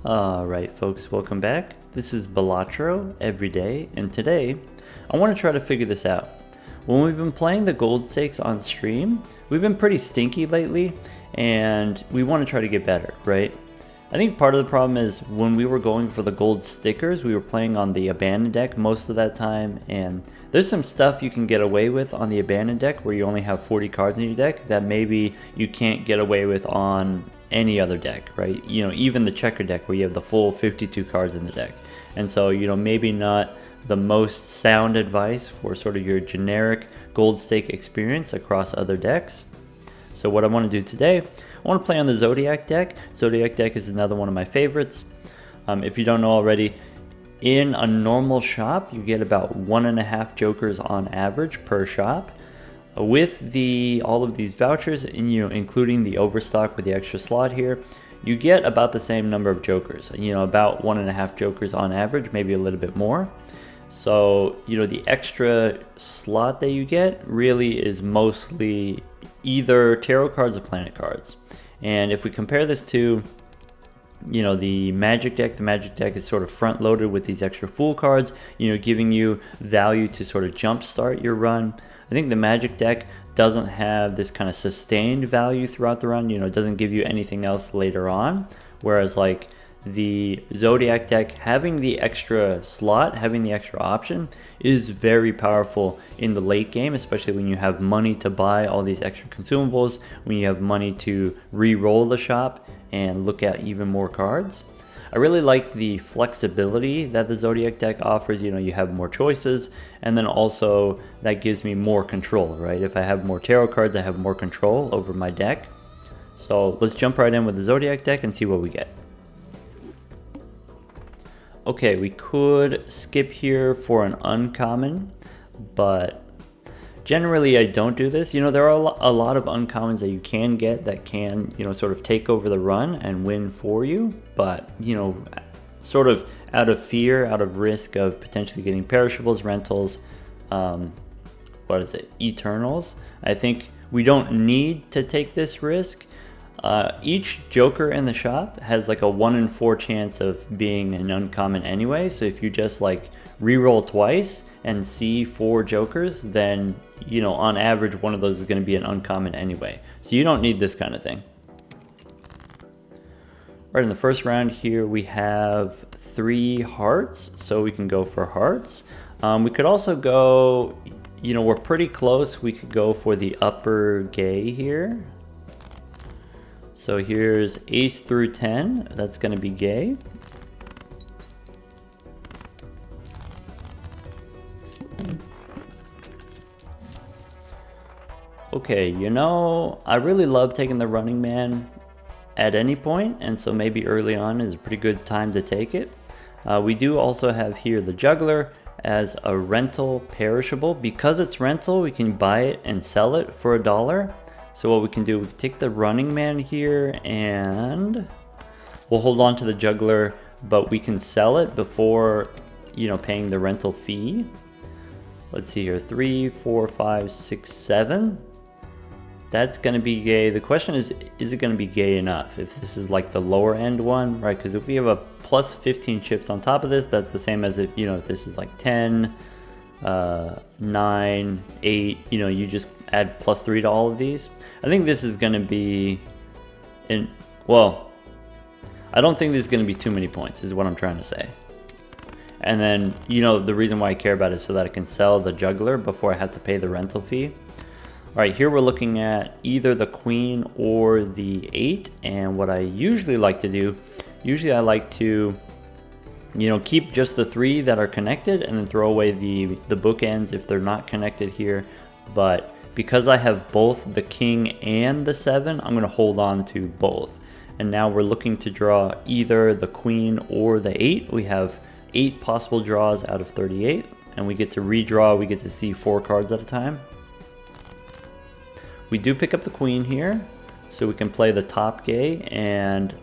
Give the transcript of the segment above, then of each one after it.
Alright folks, welcome back. This is Balatro everyday, and today I want to try to figure this out. When we've been playing the gold stakes on stream, we've been pretty stinky lately, and we want to try to get better, right? I think part of the problem is when we were going for the gold stickers, we were playing on the Abandoned deck most of that time, and there's some stuff you can get away with on the Abandoned deck where you only have 40 cards in your deck that maybe you can't get away with on any other deck, right? You know, even the Checkered deck where you have the full 52 cards in the deck. And so, you know, maybe not the most sound advice for sort of your generic gold stake experience across other decks. So what I want to do today, I want to play on the Zodiac deck. Zodiac deck is another one of my favorites. If you don't know already, in a normal shop, you get about 1.5 jokers on average per shop. With all of these vouchers, and including the overstock with the extra slot here, you get about the same number of jokers. About 1.5 jokers on average, maybe a little bit more. So the extra slot that you get really is mostly either tarot cards or planet cards. And if we compare this to the Magic deck is sort of front loaded with these extra Fool cards, giving you value to sort of jumpstart your run. I think the Magic deck doesn't have this kind of sustained value throughout the run. It doesn't give you anything else later on. Whereas like the Zodiac deck, having the extra slot, having the extra option is very powerful in the late game, especially when you have money to buy all these extra consumables, when you have money to re-roll the shop and look at even more cards. I really like the flexibility that the Zodiac deck offers. You have more choices, and then also that gives me more control, right? If I have more tarot cards, I have more control over my deck. So let's jump right in with the Zodiac deck and see what we get. Okay, we could skip here for an uncommon, but generally I don't do this. There are a lot of uncommons that you can get that can, sort of take over the run and win for you. But, sort of out of fear, out of risk of potentially getting perishables, rentals, Eternals. I think we don't need to take this risk. Each joker in the shop has like a 1 in 4 chance of being an uncommon anyway. So if you just like re-roll twice and see 4 jokers, then on average one of those is going to be an uncommon anyway. So you don't need this kind of thing. Right, in the first round here we have 3 hearts, so we can go for hearts. We could also go, we're pretty close, we could go for the upper gay here. So here's ace through 10, that's going to be gay. Okay, I really love taking the running man at any point, and so maybe early on is a pretty good time to take it. We do also have here the juggler as a rental perishable. Because it's rental, we can buy it and sell it for $1. So what we can do, we can take the running man here and we'll hold on to the juggler, but we can sell it before, paying the rental fee. Let's see here, 3, 4, 5, 6, 7. That's going to be gay. The question is it going to be gay enough if this is like the lower end one, right? Because if we have a plus 15 chips on top of this, that's the same as if, if this is like 10, 9, 8, you just add plus 3 to all of these. I think this is going to be, I don't think this is going to be too many points is what I'm trying to say. And then, the reason why I care about it is so that I can sell the juggler before I have to pay the rental fee. All right, here we're looking at either the queen or the 8. And what I usually like to do, I like to, keep just the 3 that are connected and then throw away the bookends if they're not connected here. But because I have both the king and the 7, I'm going to hold on to both. And now we're looking to draw either the queen or the 8. We have 8 possible draws out of 38, and we get to redraw. We get to see 4 cards at a time. We do pick up the queen here, so we can play the top gay, and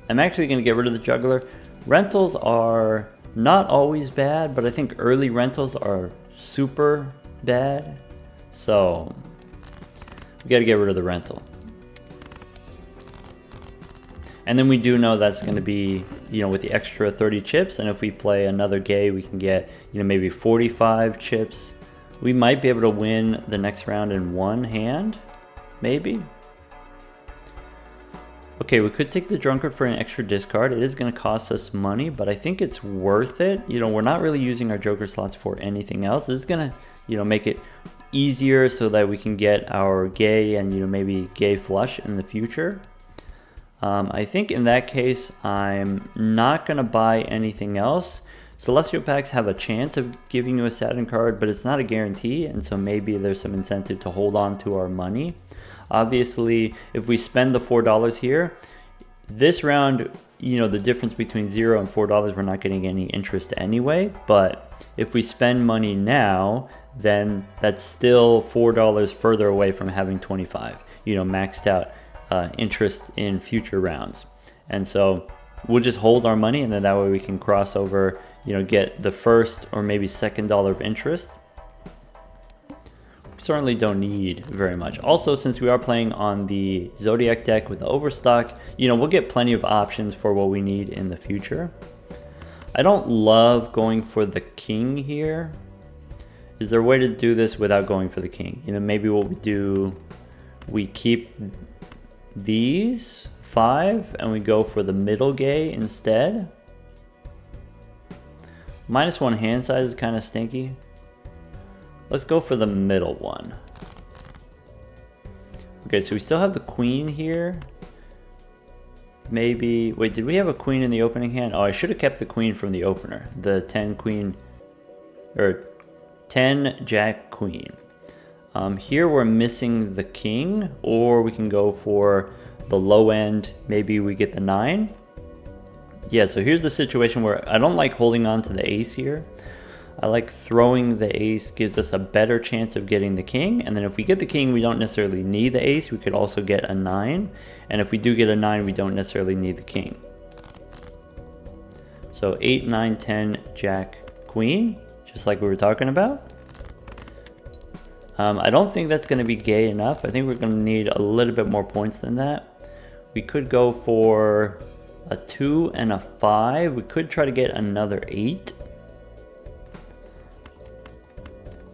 I'm actually going to get rid of the juggler. Rentals are not always bad, but I think early rentals are super bad. So we got to get rid of the rental. And then we do know that's going to be, you know, with the extra 30 chips. And if we play another gay, we can get, you know, maybe 45 chips. We might be able to win the next round in one hand, maybe. Okay, we could take the drunkard for an extra discard. It is going to cost us money, but I think it's worth it. You know, we're not really using our joker slots for anything else. This is going to, you know, make it easier so that we can get our gay and, you know, maybe gay flush in the future. I think in that case, I'm not going to buy anything else. Celestial packs have a chance of giving you a Saturn card, but it's not a guarantee, and so maybe there's some incentive to hold on to our money. Obviously, if we spend the $4 here, this round, you know, the difference between $0 and $4, we're not getting any interest anyway, but if we spend money now, then that's still $4 further away from having 25, you know, maxed out interest in future rounds. And so we'll just hold our money, and then that way we can cross over, you know, get the first or maybe second dollar of interest. We certainly don't need very much. Also, since we are playing on the Zodiac deck with the overstock, you know, we'll get plenty of options for what we need in the future. I don't love going for the king here. Is there a way to do this without going for the king? You know, maybe what we do, we keep these 5 and we go for the middle gay instead. -1 hand size is kind of stinky. Let's go for the middle one. Okay, so we still have the queen here. Maybe, wait, did we have a queen in the opening hand? Oh, I should have kept the queen from the opener. The 10 queen, or 10 jack queen. Here we're missing the king, or we can go for the low end. Maybe we get the 9. Yeah, so here's the situation where I don't like holding on to the ace here. I like throwing the ace, gives us a better chance of getting the king. And then if we get the king, we don't necessarily need the ace. We could also get a 9. And if we do get a 9, we don't necessarily need the king. So 8, 9, 10, jack, queen, just like we were talking about. I don't think that's going to be gay enough. I think we're going to need a little bit more points than that. We could go for a 2 and a 5. We could try to get another 8.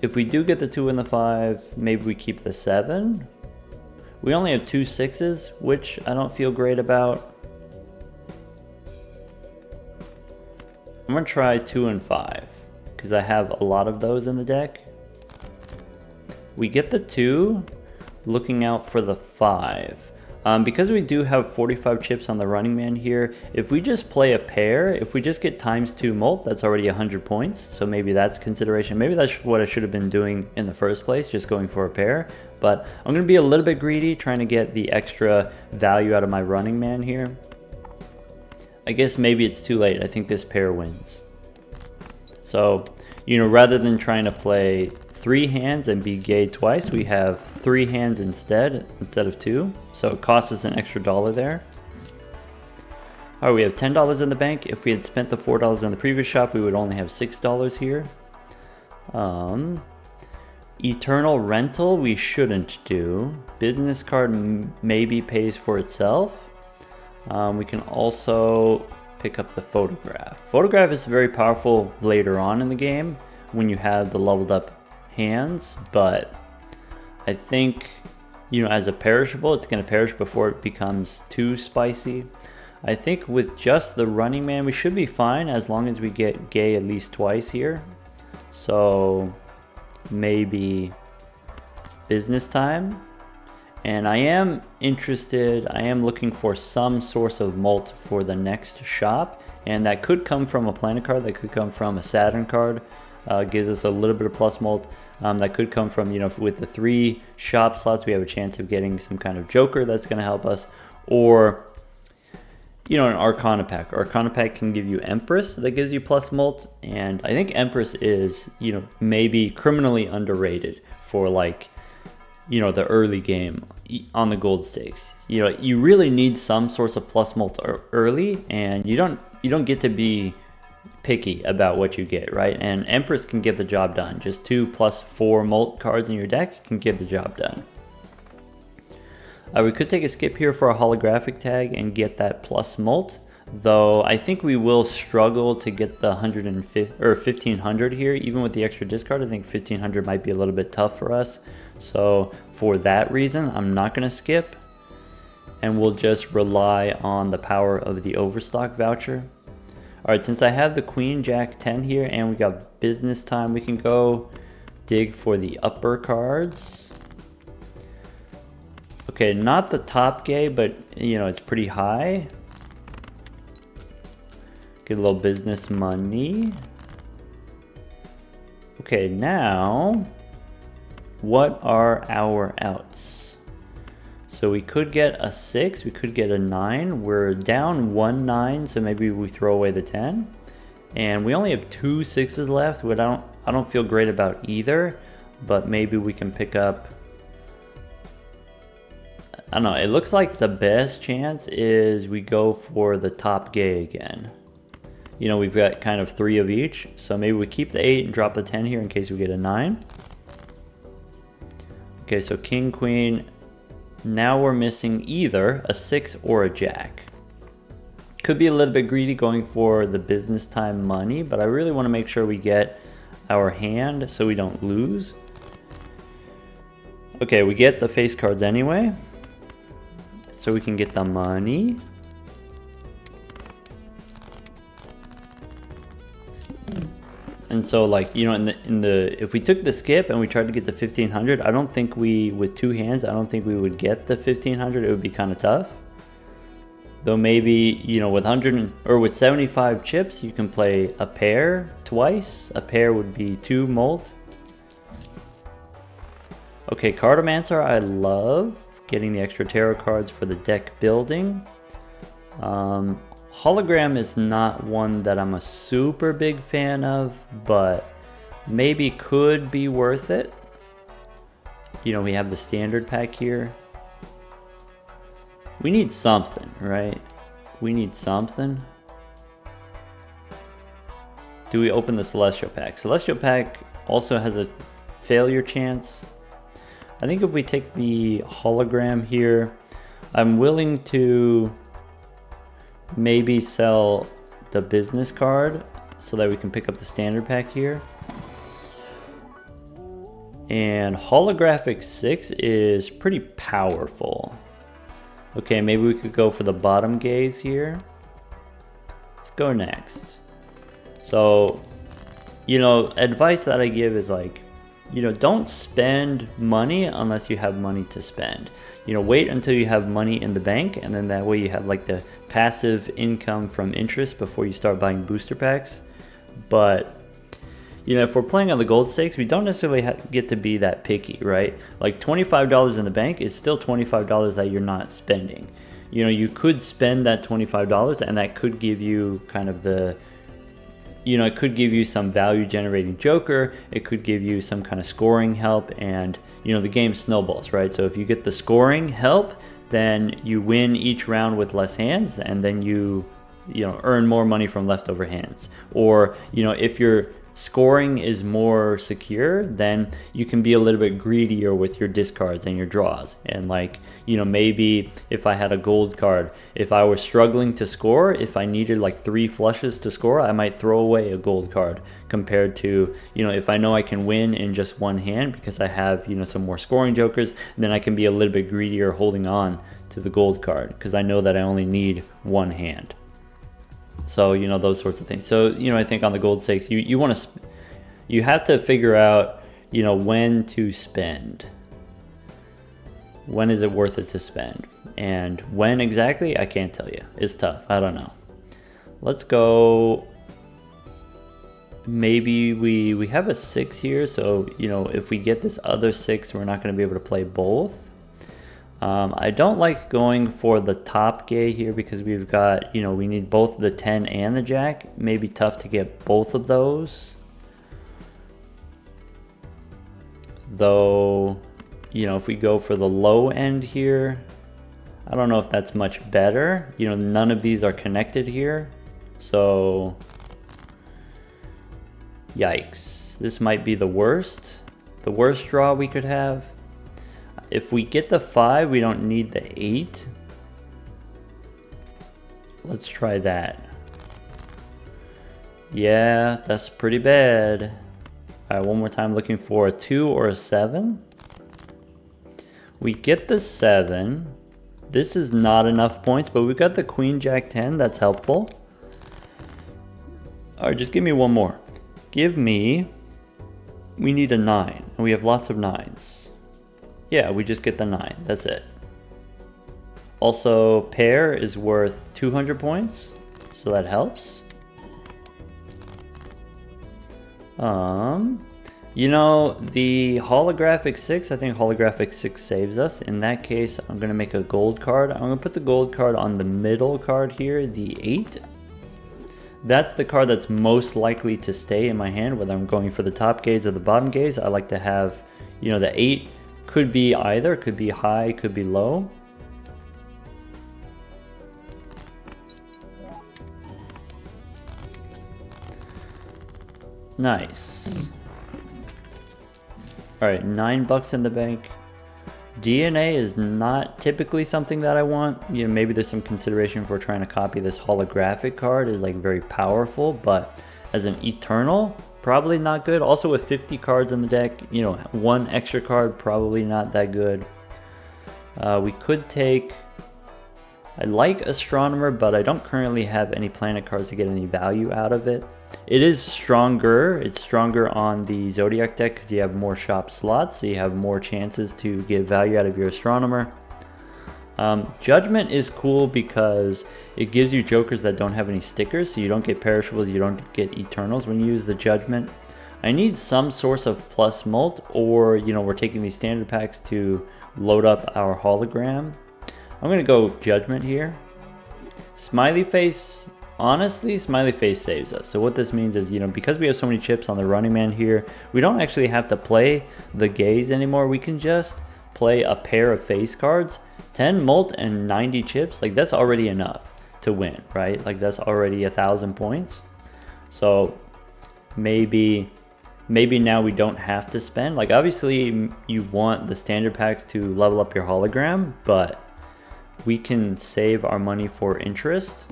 If we do get the 2 and the 5, maybe we keep the 7. We only have 2 6s, which I don't feel great about. I'm going to try 2 and 5, because I have a lot of those in the deck. We get the 2, looking out for the 5. Because we do have 45 chips on the running man here, if we just play a pair, if we just get ×2 mult, that's already 100 points. So maybe that's consideration. Maybe that's what I should have been doing in the first place, just going for a pair. But I'm going to be a little bit greedy, trying to get the extra value out of my running man here. I guess maybe it's too late. I think this pair wins. So, you know, rather than trying to play 3 hands and be gay twice, we have 3 hands instead of 2. So it costs us an extra $1 there. All right, we have $10 in the bank. If we had spent the $4 in the previous shop, we would only have $6 here. Eternal rental, we shouldn't do. Business card maybe pays for itself. We can also pick up the photograph. Photograph is very powerful later on in the game when you have the leveled up hands, but I think, you know, as a perishable, it's going to perish before it becomes too spicy. I think with just the running man, we should be fine as long as we get gay at least twice here. So maybe business time. And I am interested, I am looking for some source of mult for the next shop, and that could come from a planet card, that could come from a Saturn card. Gives us a little bit of plus mult. That could come from, you know, with the 3 shop slots, we have a chance of getting some kind of joker that's going to help us. Or, you know, an Arcana pack. Arcana pack can give you Empress that gives you plus mult. And I think Empress is, you know, maybe criminally underrated for, like, you know, the early game on the gold stakes. You know, you really need some source of plus mult early, and you don't get to be picky about what you get, right? And Empress can get the job done. Just 2 + 4 mult cards in your deck can get the job done. We could take a skip here for a holographic tag and get that plus mult, though I think we will struggle to get the 150 or 1500 here. Even with the extra discard, I think 1500 might be a little bit tough for us. So for that reason, I'm not going to skip, and we'll just rely on the power of the overstock voucher. All right, since I have the queen jack 10 here and we got business time, we can go dig for the upper cards. Okay, not the top gay, but you know, it's pretty high. Get a little business money. Okay, now what are our outs? So we could get a 6, we could get a 9. We're down 1 9, so maybe we throw away the 10. And we only have 2 6s left, which I don't feel great about either, but maybe we can pick up, I don't know, it looks like the best chance is we go for the top gay again. You know, we've got kind of 3 of each, so maybe we keep the 8 and drop the 10 here in case we get a 9. Okay, so king, queen. Now we're missing either a 6 or a jack. Could be a little bit greedy going for the business time money, but I really want to make sure we get our hand so we don't lose. Okay, we get the face cards anyway, so we can get the money. And so, like, you know, if we took the skip and we tried to get the 1500, I don't think with 2 hands, I don't think we would get the 1500. It would be kind of tough. Though maybe, you know, with 75 chips, you can play a pair twice. A pair would be 2 mult. Okay, Cartomancer, I love getting the extra tarot cards for the deck building. Hologram is not one that I'm a super big fan of, but maybe could be worth it. You know, we have the standard pack here. We need something, right? We need something. Do we open the Celestial pack? Celestial pack also has a failure chance. I think if we take the hologram here, I'm willing to maybe sell the business card so that we can pick up the standard pack here. And holographic 6 is pretty powerful. Okay, maybe we could go for the bottom gaze here. Let's go next. So, you know, advice that I give is like, you know, don't spend money unless you have money to spend. You know, wait until you have money in the bank, and then that way you have like the passive income from interest before you start buying booster packs. But, you know, if we're playing on the gold stakes, we don't necessarily get to be that picky, right? Like $25 in the bank is still $25 that you're not spending. You know, you could spend that $25 and that could give you kind of the, you know, it could give you some value generating joker, it could give you some kind of scoring help, and, you know, the game snowballs, right? So if you get the scoring help, then you win each round with less hands, and then you know, earn more money from leftover hands. Or, you know, if your scoring is more secure, then you can be a little bit greedier with your discards and your draws. And like, you know, maybe if I had a gold card, if I was struggling to score, if I needed like 3 flushes to score, I might throw away a gold card, compared to, you know, if I know I can win in just 1 hand because I have, you know, some more scoring jokers, then I can be a little bit greedier holding on to the gold card because I know that I only need 1 hand. So, you know, those sorts of things. So, you know, I think on the gold stakes, you have to figure out, you know, when to spend. When is it worth it to spend? And when exactly, I can't tell you. It's tough. I don't know. Let's go. Maybe we have a 6 here. So, you know, if we get this other 6, we're not going to be able to play both. I don't like going for the top gay here because we've got, you know, we need both the 10 and the jack. Maybe tough to get both of those. Though, you know, if we go for the low end here, I don't know if that's much better. You know, none of these are connected here. So, yikes. This might be the worst draw we could have. If we get the 5, we don't need the 8. Let's try that. Yeah, that's pretty bad. Alright, one more time, looking for a 2 or a 7. We get the 7. This is not enough points, but we got the Queen Jack 10. That's helpful. Alright, just give me one more. Give me... We need a 9, and we have lots of 9s. Yeah, we just get the 9. That's it. Also, pair is worth 200 points, so that helps. You know, the holographic 6, I think holographic 6 saves us. In that case, I'm going to make a gold card. I'm going to put the gold card on the middle card here, the 8. That's the card that's most likely to stay in my hand, whether I'm going for the top gaze or the bottom gaze. I like to have, you know, the 8 could be either, could be high, could be low. Nice. Alright, $9 in the bank. DNA is not typically something that I want. You know, maybe there's some consideration for trying to copy this holographic card is like very powerful, but as an eternal, probably not good. Also with 50 cards in the deck, you know, one extra card, probably not that good. We could take... I like Astronomer, but I don't currently have any planet cards to get any value out of it. It is stronger. It's stronger on the Zodiac deck because you have more shop slots, so you have more chances to get value out of your Astronomer. Judgment is cool because it gives you jokers that don't have any stickers, so you don't get perishables, you don't get eternals when you use the Judgment. I need some source of plus mult, or, you know, we're taking these standard packs to load up our hologram. I'm gonna go Judgment here. Smiley Face, honestly, Smiley Face saves us. So what this means is, you know, because we have so many chips on the running man here, we don't actually have to play the gaze anymore. We can just play a pair of face cards, 10 mult and 90 chips. Like, that's already enough to win, right? Like, that's already 1,000 points. So maybe now we don't have to spend. Like, obviously you want the standard packs to level up your hologram, but we can save our money for interest.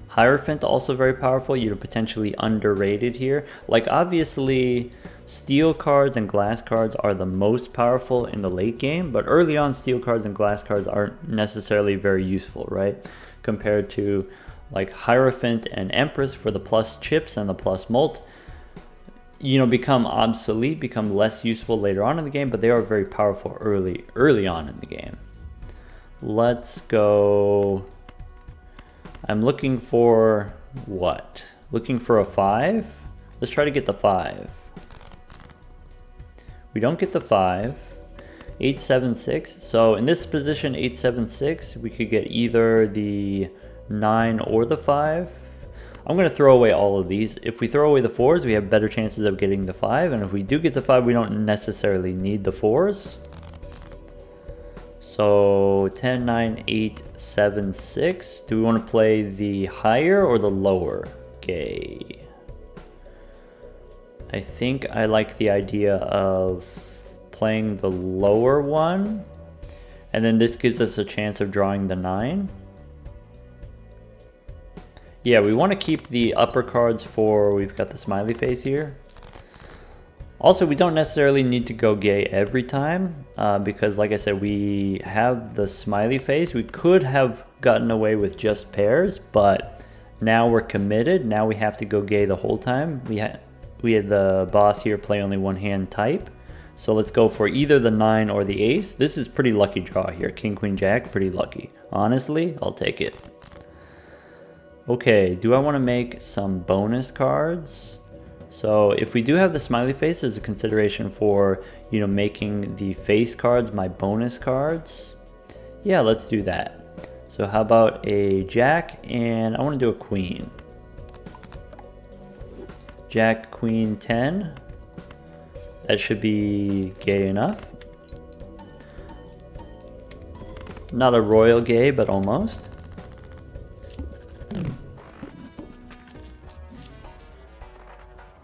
Hierophant also very powerful, you know, potentially underrated here. Like, obviously steel cards and glass cards are the most powerful in the late game, but early on steel cards and glass cards aren't necessarily very useful, right? Compared to like Hierophant and Empress for the plus chips and the plus mult, you know, become obsolete, become less useful later on in the game, but they are very powerful early on in the game. Let's go. I'm looking for what? Looking for a 5? Let's try to get the 5. We don't get the 5. 876. So in this position, 876, we could get either the 9 or the 5. I'm going to throw away all of these. If we throw away the 4s, we have better chances of getting the 5. And if we do get the 5, we don't necessarily need the 4s. So 10, 9, 8, 7, 6. Do we want to play the higher or the lower gay? I think I like the idea of playing the lower one. And then this gives us a chance of drawing the 9. Yeah, we want to keep the upper cards for, we've got the smiley face here. Also, we don't necessarily need to go gay every time, because like I said, we have the smiley face. We could have gotten away with just pairs, but now we're committed. Now we have to go gay the whole time. We had the boss here play only one hand type. So let's go for either the 9 or the ace. This is pretty lucky draw here. King, queen, jack, pretty lucky. Honestly, I'll take it. Okay, do I want to make some bonus cards? So if we do have the smiley face, there's a consideration for, you know, making the face cards my bonus cards. Yeah, let's do that. So how about a jack, and I want to do a queen. Jack, queen, 10. That should be gay enough. Not a royal gay, but almost.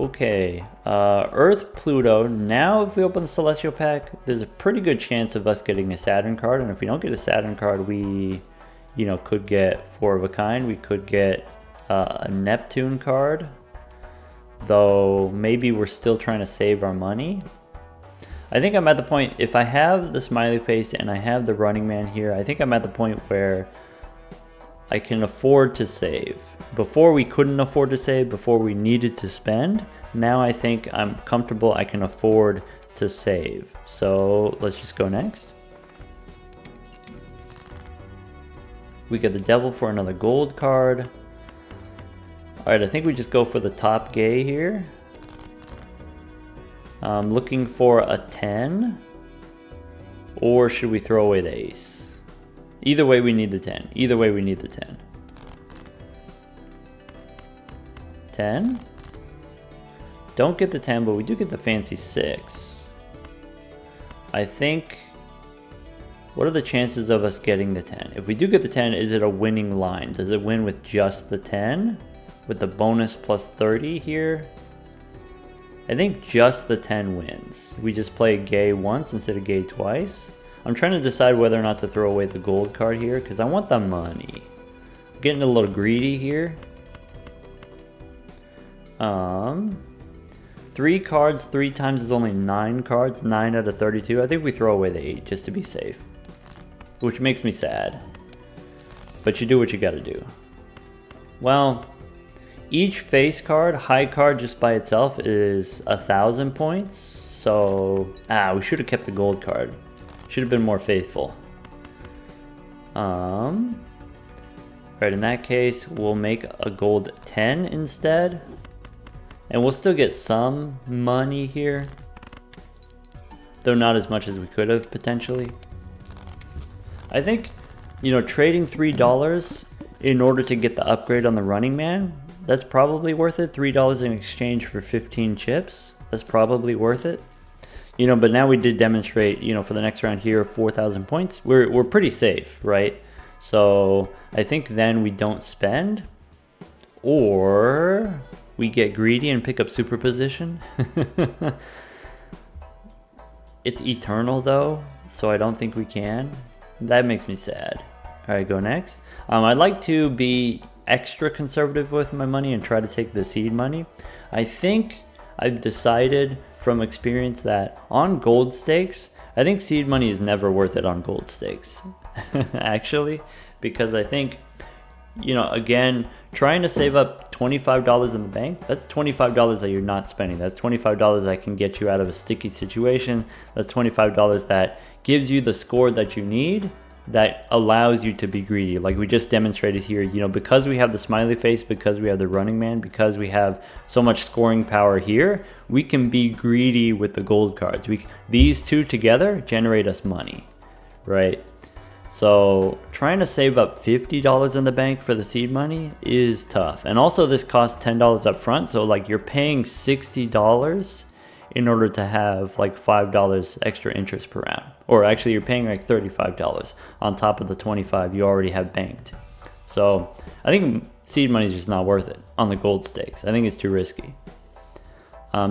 Okay, Earth, Pluto. Now if we open the Celestial pack, there's a pretty good chance of us getting a Saturn card, and if we don't get a Saturn card, we, you know, could get 4 of a kind. We could get a Neptune card, though maybe we're still trying to save our money. I think I'm at the point, if I have the smiley face and I have the running man here, I think I'm at the point where I can afford to save. Before we couldn't afford to save, before we needed to spend. Now I think I'm comfortable, I can afford to save. So let's just go next. We get the devil for another gold card. Alright, I think we just go for the top gay here. Looking for a 10. Or should we throw away the ace? Either way we need the 10. Either way we need the 10. 10. Don't get the 10, but we do get the fancy 6. I think, what are the chances of us getting the 10? If we do get the 10, is it a winning line? Does it win with just the 10? With the bonus plus 30 here? I think just the 10 wins. We just play gay once instead of gay twice. I'm trying to decide whether or not to throw away the gold card here, because I want the money. I'm getting a little greedy here. 3 cards 3 times is only 9 cards, 9 out of 32. I think we throw away the 8 just to be safe, which makes me sad, but you do what you gotta do. Well, each face card, high card just by itself is 1,000 points, so we should have kept the gold card. Should have been more faithful. Right, in that case we'll make a gold 10 instead. And we'll still get some money here, though not as much as we could have potentially. I think, you know, trading $3 in order to get the upgrade on the running man, that's probably worth it. $3 in exchange for 15 chips, that's probably worth it. You know, but now we did demonstrate, you know, for the next round here, 4,000 points. We're pretty safe, right? So I think then we don't spend, or we get greedy and pick up superposition. It's eternal though, so I don't think we can. That makes me sad. All right, go next. I'd like to be extra conservative with my money and try to take the seed money. I think I've decided from experience that on gold stakes, I think seed money is never worth it on gold stakes. Actually, because I think, you know, again, trying to save up $25 in the bank, that's $25 that you're not spending. That's $25 that can get you out of a sticky situation. That's $25 that gives you the score that you need, that allows you to be greedy. Like we just demonstrated here, you know, because we have the smiley face, because we have the running man, because we have so much scoring power here, we can be greedy with the gold cards. These two together generate us money, right? So trying to save up $50 in the bank for the seed money is tough. And also this costs $10 up front. So like you're paying $60 in order to have like $5 extra interest per round. Or actually you're paying like $35 on top of the $25 you already have banked. So I think seed money is just not worth it on the gold stakes. I think it's too risky.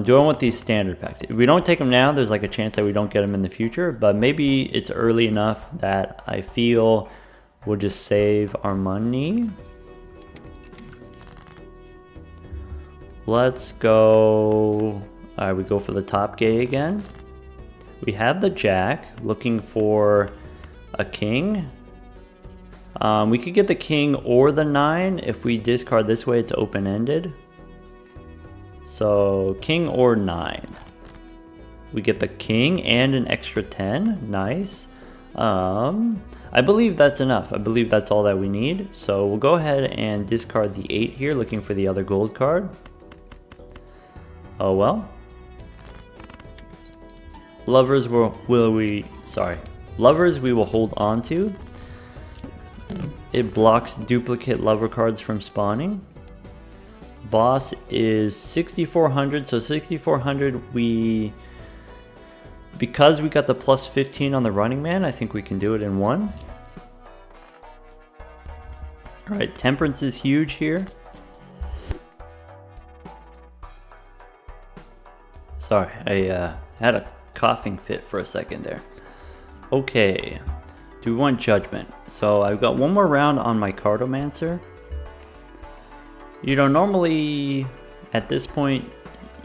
Do I want these standard packs? If we don't take them now, there's like a chance that we don't get them in the future, but maybe it's early enough that I feel we'll just save our money. Let's go. All right, we go for the top gay again. We have the jack, looking for a king. We could get the king or the 9. If we discard this way, it's open-ended. So king or 9. We get the king and an extra 10. Nice. I believe that's enough. I believe that's all that we need. So we'll go ahead and discard the 8 here, looking for the other gold card. Oh well. Lovers Lovers we will hold on to. It blocks duplicate lover cards from spawning. Boss is 6,400, so 6,400 because we got the plus 15 on the running man, I think we can do it in one. Alright, temperance is huge here. Sorry, I had a coughing fit for a second there. Okay, do we want Judgment? So I've got one more round on my Cartomancer. You know, normally at this point,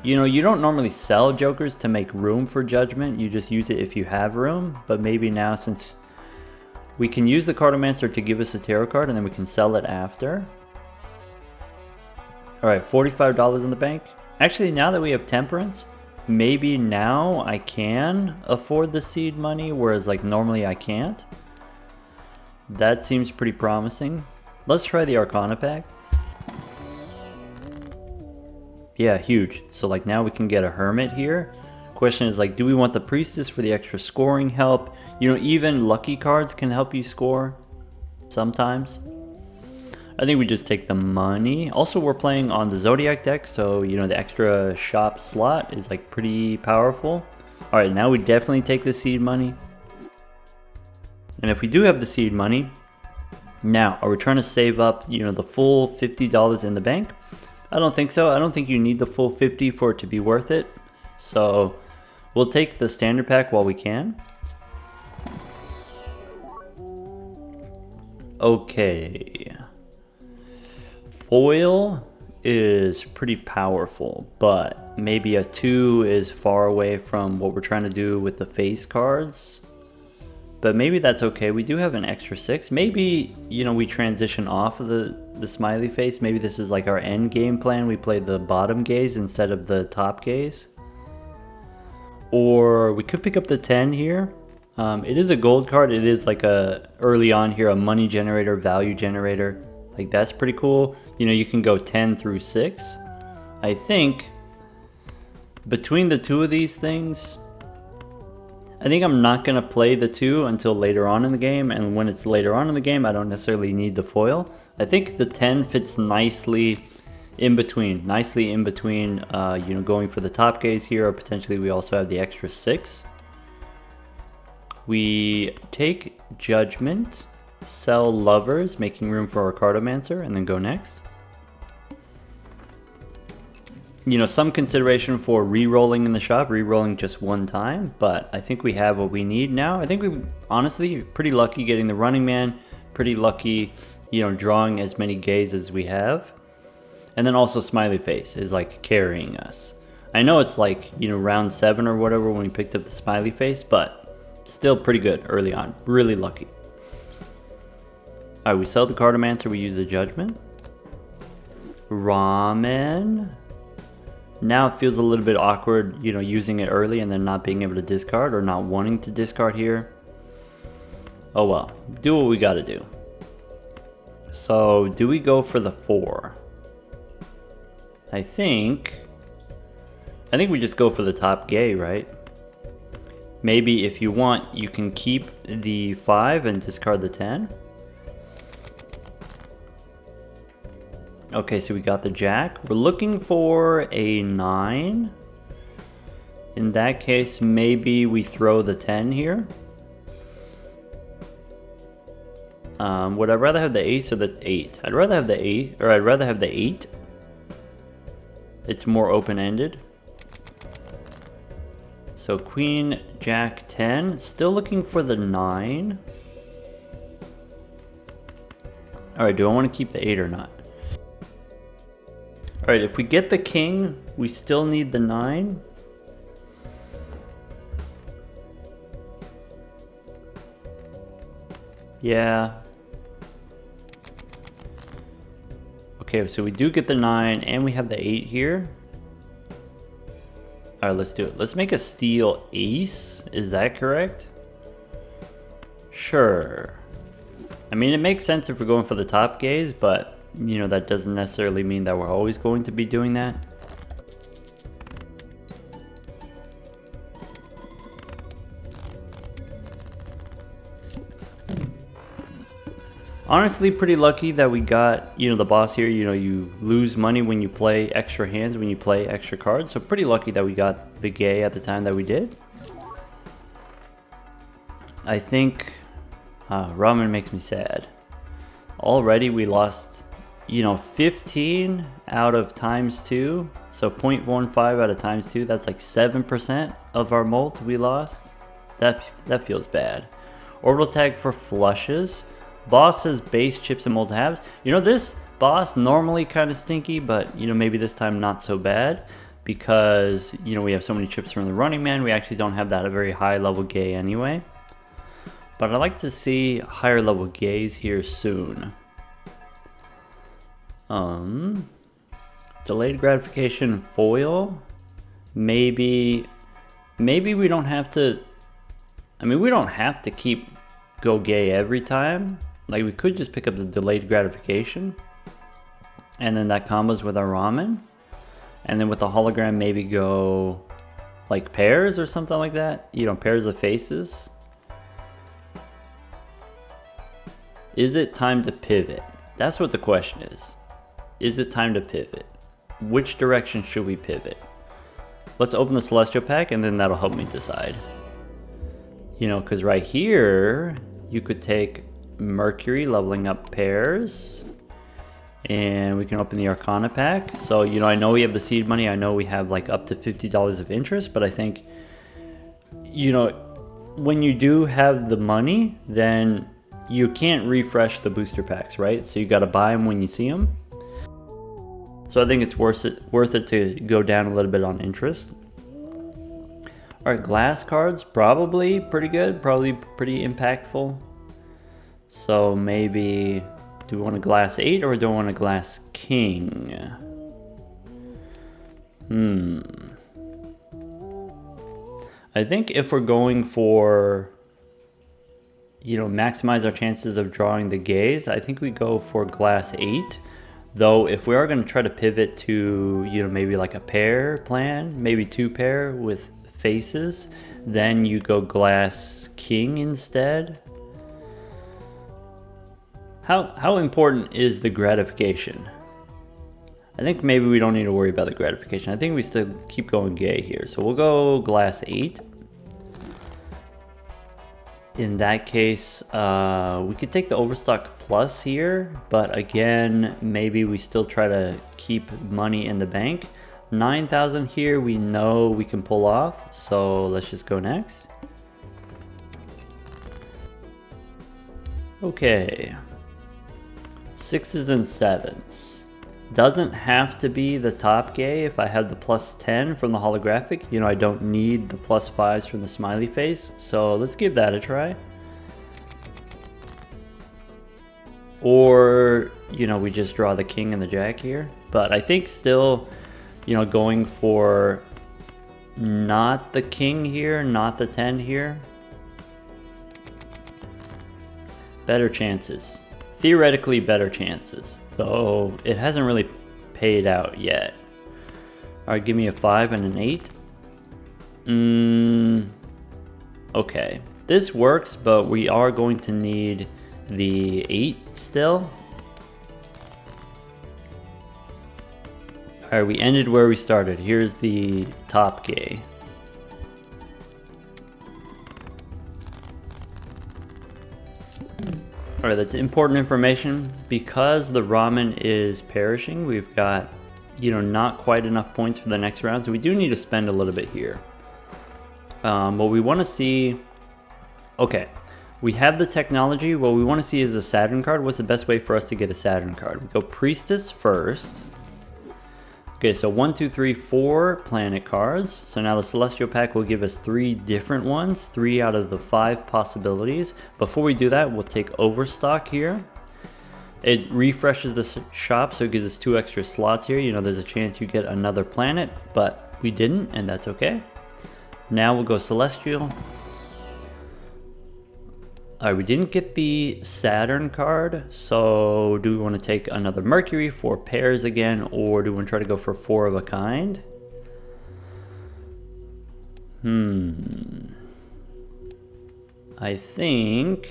you know, you don't normally sell Jokers to make room for Judgment. You just use it if you have room. But maybe now, since we can use the Cartomancer to give us a tarot card and then we can sell it after. Alright, $45 in the bank. Actually, now that we have Temperance, maybe now I can afford the seed money, whereas like normally I can't. That seems pretty promising. Let's try the Arcana pack. Yeah, huge. So like now we can get a Hermit here. Question is like, do we want the Priestess for the extra scoring help? You know, even lucky cards can help you score sometimes. I think we just take the money. Also, we're playing on the Zodiac deck, so you know the extra shop slot is like pretty powerful. All right, now we definitely take the seed money. And if we do have the seed money, now are we trying to save up, you know, the full $50 in the bank? I don't think so. I don't think you need the full 50 for it to be worth it. So we'll take the standard pack while we can. Okay. Foil is pretty powerful, but maybe a 2 is far away from what we're trying to do with the face cards. But maybe that's okay. We do have an extra 6. Maybe, you know, we transition off of the smiley face. Maybe this is like our end game plan. We play the bottom gaze instead of the top gaze. Or we could pick up the 10 here. It is a gold card. It is like a, early on here, a money generator, value generator. Like that's pretty cool. You know, you can go 10 through 6. I think between the two of these things, I think I'm not going to play the 2 until later on in the game, and when it's later on in the game, I don't necessarily need the foil. I think the 10 fits nicely in between, you know, going for the top gaze here, or potentially we also have the extra 6. We take Judgment, sell Lovers, making room for our Cartomancer, and then go next. You know, some consideration for re-rolling in the shop, re-rolling just one time, but I think we have what we need now. I think we honestly pretty lucky getting the Running Man, pretty lucky, you know, drawing as many gays as we have. And then also Smiley Face is like carrying us. I know it's like, you know, round 7 or whatever when we picked up the Smiley Face, but still pretty good early on, really lucky. All right, we sell the Cartomancer, we use the Judgment. Ramen. Now it feels a little bit awkward, you know, using it early and then not being able to discard or not wanting to discard here. Oh well, do what we gotta do. So, do we go for the 4? I think we just go for the top gay, right? Maybe if you want, you can keep the 5 and discard the 10. Okay, so we got the Jack. We're looking for a 9. In that case, maybe we throw the 10 here. Would I rather have the ace or the 8? I'd rather have the 8, or I'd rather have the 8. It's more open-ended. So Queen, Jack, 10. Still looking for the 9. Alright, do I want to keep the 8 or not? Alright, if we get the king, we still need the 9. Yeah. Okay, so we do get the 9, and we have the 8 here. Alright, let's do it. Let's make a steal ace. Is that correct? Sure. I mean, it makes sense if we're going for the top gaze, but you know, that doesn't necessarily mean that we're always going to be doing that. Honestly, pretty lucky that we got, you know, the boss here. You know, you lose money when you play extra hands, when you play extra cards. So pretty lucky that we got the gay at the time that we did. I think ramen makes me sad. Already we lost, you know, 15 out of times 2. So 0.15 out of times 2, that's like 7% of our mult we lost. That feels bad. Orbital tag for flushes. Boss says base chips and mult halves. You know, this boss normally kind of stinky, but you know, maybe this time not so bad, because you know, we have so many chips from the Running Man. We actually don't have that a very high level gay anyway. But I'd like to see higher level gays here soon. Delayed gratification foil. Maybe we don't have to. I mean, we don't have to keep go gay every time. Like, we could just pick up the delayed gratification, and then that combos with our ramen, and then with the hologram maybe go like pairs or something like that. You know, pairs of faces. Is it time to pivot? That's what the question is. Is it time to pivot? Which direction should we pivot? Let's open the Celestial pack, and then that'll help me decide. You know, because right here, you could take Mercury, leveling up pairs. And we can open the Arcana pack. So, you know, I know we have the seed money. I know we have like up to $50 of interest. But I think, you know, when you do have the money, then you can't refresh the booster packs, right? So you got to buy them when you see them. So I think it's worth it to go down a little bit on interest. All right, glass cards, probably pretty good, probably pretty impactful. So maybe, do we want a glass 8 or do we want a glass king? I think if we're going for, you know, maximize our chances of drawing the gays, I think we go for glass 8. Though if we are going to try to pivot to, you know, maybe like a pair plan, maybe 2 pair with faces, then you go glass king instead. How important is the gratification? I think maybe we don't need to worry about the gratification. I think we still keep going gay here. So we'll go glass 8. In that case, we could take the Overstock Plus here, but again, maybe we still try to keep money in the bank. 9,000 here, we know we can pull off, so let's just go next. Okay, 6s and 7s. Doesn't have to be the top gay if I have the plus 10 from the holographic. You know, I don't need the plus 5s from the smiley face. So let's give that a try. Or, you know, we just draw the king and the jack here. But I think still, you know, going for not the king here, not the 10 here. Better chances. Theoretically better chances. Though it hasn't really paid out yet. Alright, give me a 5 and an 8. Okay. This works, but we are going to need the 8 still. Alright, we ended where we started. Here's the top gay. Alright, that's important information. Because the ramen is perishing, we've got, you know, not quite enough points for the next round, so we do need to spend a little bit here. What we want to see... Okay, we have the technology. What we want to see is a Saturn card. What's the best way for us to get a Saturn card? We go Priestess first. Okay, so 1, 2, 3, 4 planet cards. So now the Celestial pack will give us 3 different ones, 3 out of the 5 possibilities. Before we do that, we'll take Overstock here. It refreshes the shop, so it gives us 2 extra slots here. You know, there's a chance you get another planet, but we didn't, and that's okay. Now we'll go Celestial. Alright, we didn't get the Saturn card, so do we want to take another Mercury for pairs again, or do we want to try to go for 4 of a kind? I think...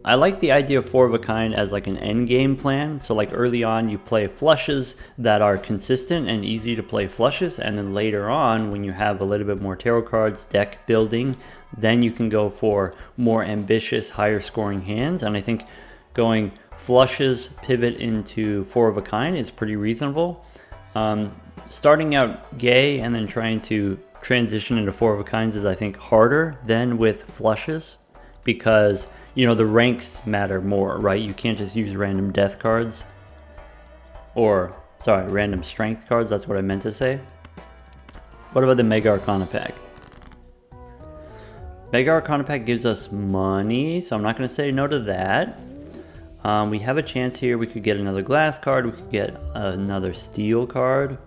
I like the idea of 4 of a kind as like an end game plan. So like early on you play flushes that are consistent and easy to play flushes, and then later on when you have a little bit more tarot cards, deck building, then you can go for more ambitious, higher scoring hands. And I think going flushes, pivot into 4 of a kind is pretty reasonable. starting out gay and then trying to transition into 4 of a kinds is, I think, harder than with flushes, because you know the ranks matter more, right? You can't just use random death cards, or sorry, random strength cards. That's what I meant to say. What about the Mega Arcana pack? Mega Arcana pack gives us money, so I'm not going to say no to that. We have a chance here. We could get another glass card. We could get another steel card.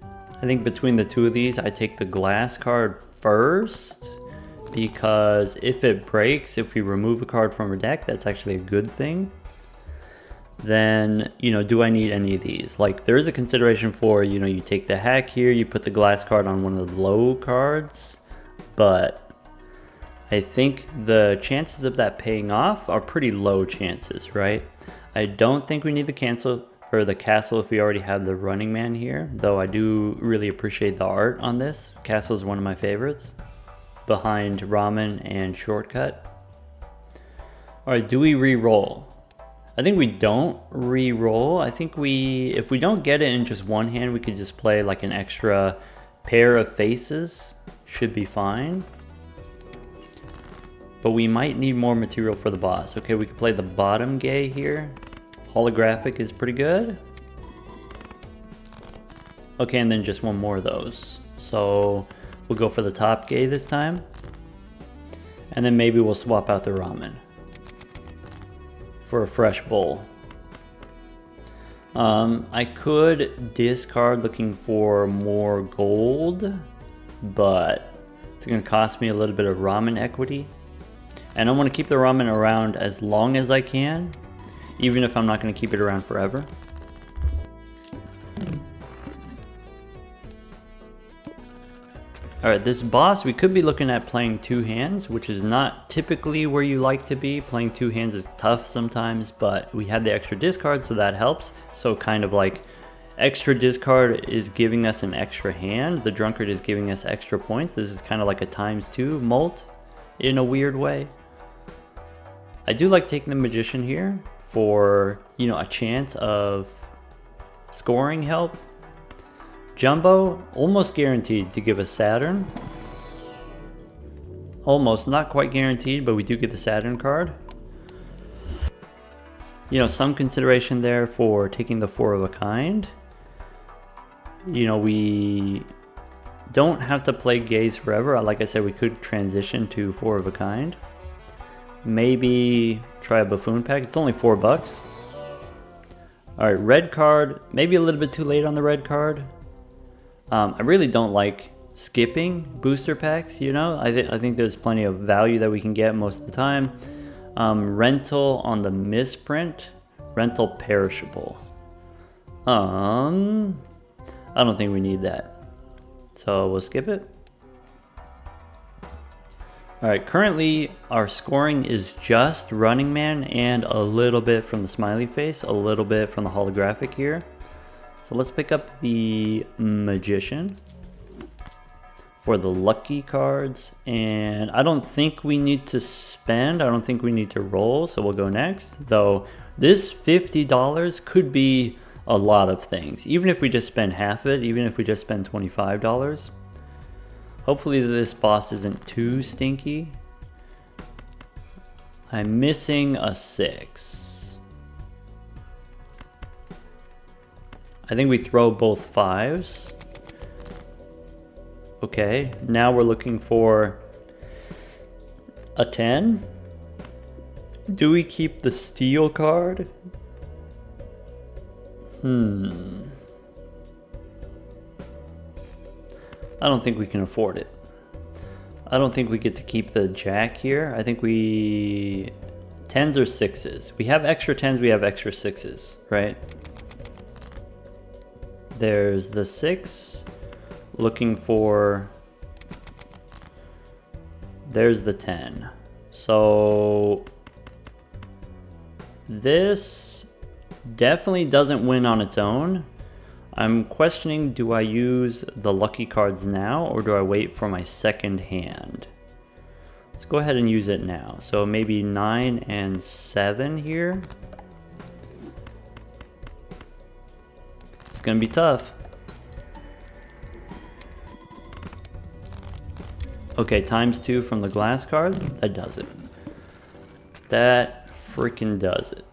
I think between the two of these, I take the glass card first, because if it breaks, if we remove a card from our deck, that's actually a good thing. Then, you know, do I need any of these? Like, there is a consideration for, you know, you take the hack here, you put the glass card on one of the low cards, but I think the chances of that paying off are pretty low chances, right? I don't think we need the cancel or the castle if we already have the running man here, though I do really appreciate the art on this. Castle is one of my favorites, behind Ramen and Shortcut. Alright, do we re-roll? I think we don't re-roll. I think if we don't get it in just one hand, we could just play like an extra pair of faces. Should be fine. But we might need more material for the boss. Okay, we could play the bottom gay here. Holographic is pretty good. Okay, and then just one more of those. So we'll go for the top gay this time. And then maybe we'll swap out the ramen for a fresh bowl. I could discard looking for more gold, but it's gonna cost me a little bit of ramen equity. And I want to keep the ramen around as long as I can, even if I'm not going to keep it around forever. Alright, this boss, we could be looking at playing 2 hands, which is not typically where you like to be. Playing 2 hands is tough sometimes, but we had the extra discard, so that helps. So kind of like extra discard is giving us an extra hand. The drunkard is giving us extra points. This is kind of like a ×2 molt in a weird way. I do like taking the magician here for, you know, a chance of scoring help. Jumbo, almost guaranteed to give us Saturn. Almost, not quite guaranteed, but we do get the Saturn card. You know, some consideration there for taking the 4 of a kind. You know, we don't have to play gays forever. Like I said, we could transition to 4 of a kind. Maybe try a buffoon pack. It's only $4. Alright, red card. Maybe a little bit too late on the red card. I really don't like skipping booster packs, you know? I think there's plenty of value that we can get most of the time. Rental on the misprint. Rental perishable. I don't think we need that. So we'll skip it. Alright, currently our scoring is just Running Man and a little bit from the smiley face, a little bit from the holographic here. So let's pick up the Magician for the lucky cards, and I don't think we need to spend, I don't think we need to roll, so we'll go next. Though this $50 could be a lot of things, even if we just spend half of it, even if we just spend $25. Hopefully this boss isn't too stinky. I'm missing a 6. I think we throw both 5s. Okay, now we're looking for a 10. Do we keep the steel card? I don't think we can afford it. I don't think we get to keep the jack here. I think we... 10s or 6s. We have extra 10s, we have extra 6s, right? There's the 6. Looking for... There's the 10. So... This definitely doesn't win on its own. I'm questioning, do I use the lucky cards now or do I wait for my second hand? Let's go ahead and use it now. So maybe 9 and 7 here. It's gonna be tough. Okay, ×2 from the glass card. That does it. That freaking does it.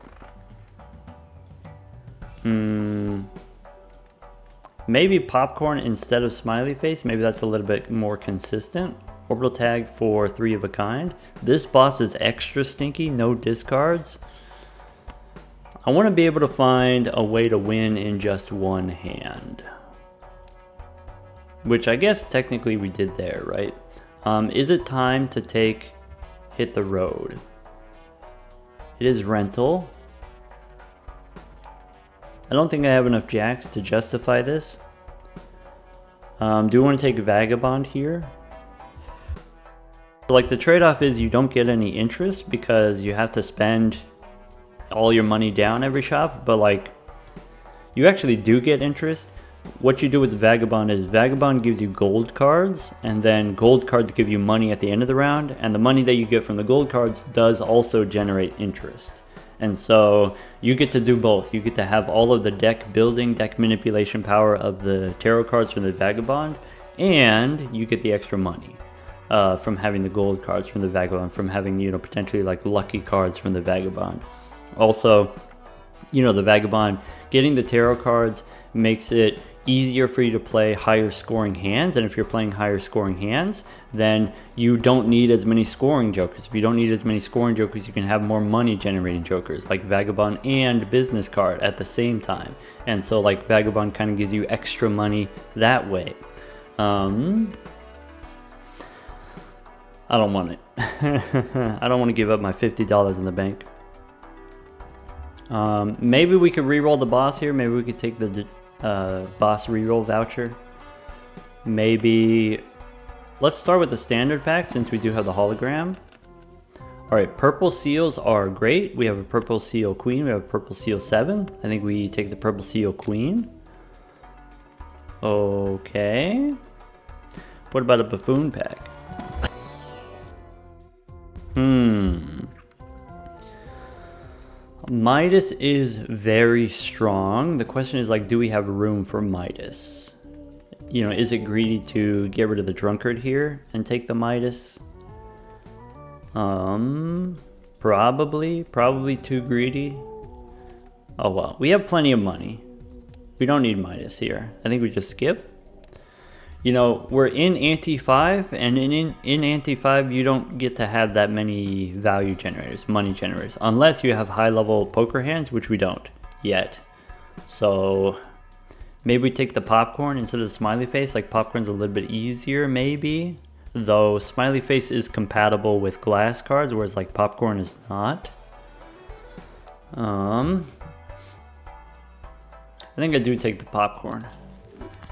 Maybe popcorn instead of smiley face. Maybe that's a little bit more consistent. Orbital tag for 3 of a kind. This boss is extra stinky, no discards. I want to be able to find a way to win in just one hand. Which I guess technically we did there, right? Is it time to hit the road? It is rental. I don't think I have enough jacks to justify this. Do we want to take Vagabond here? Like, the trade-off is you don't get any interest because you have to spend all your money down every shop, but like, you actually do get interest. What you do with Vagabond is Vagabond gives you gold cards, and then gold cards give you money at the end of the round, and the money that you get from the gold cards does also generate interest. And so you get to do both. You get to have all of the deck building, deck manipulation power of the tarot cards from the Vagabond, and you get the extra money from having the gold cards from the Vagabond, from having, you know, potentially like lucky cards from the Vagabond. Also, you know, the Vagabond, getting the tarot cards makes it easier for you to play higher scoring hands, and if you're playing higher scoring hands, then you don't need as many scoring jokers. If you don't need as many scoring jokers, you can have more money generating jokers like Vagabond and business card at the same time, and so like Vagabond kind of gives you extra money that way. I don't want it. I don't want to give up my $50 in the bank. Maybe we could re-roll the boss here. Maybe we could take the boss reroll voucher. Maybe let's start with the standard pack since we do have the hologram. Alright, purple seals are great. We have a purple seal queen, we have a purple seal 7. I think we take the purple seal queen. Okay. What about a buffoon pack? Midas is very strong. The question is, like, do we have room for Midas? You know, is it greedy to get rid of the drunkard here and take the Midas? Probably too greedy. Oh well, we have plenty of money. We don't need Midas here. I think we just skip. You know, we're in ante 5, and in ante 5 you don't get to have that many value generators, money generators, unless you have high level poker hands, which we don't yet. So maybe we take the popcorn instead of the smiley face. Like, popcorn's a little bit easier maybe, though smiley face is compatible with glass cards, whereas like popcorn is not. I think I do take the popcorn.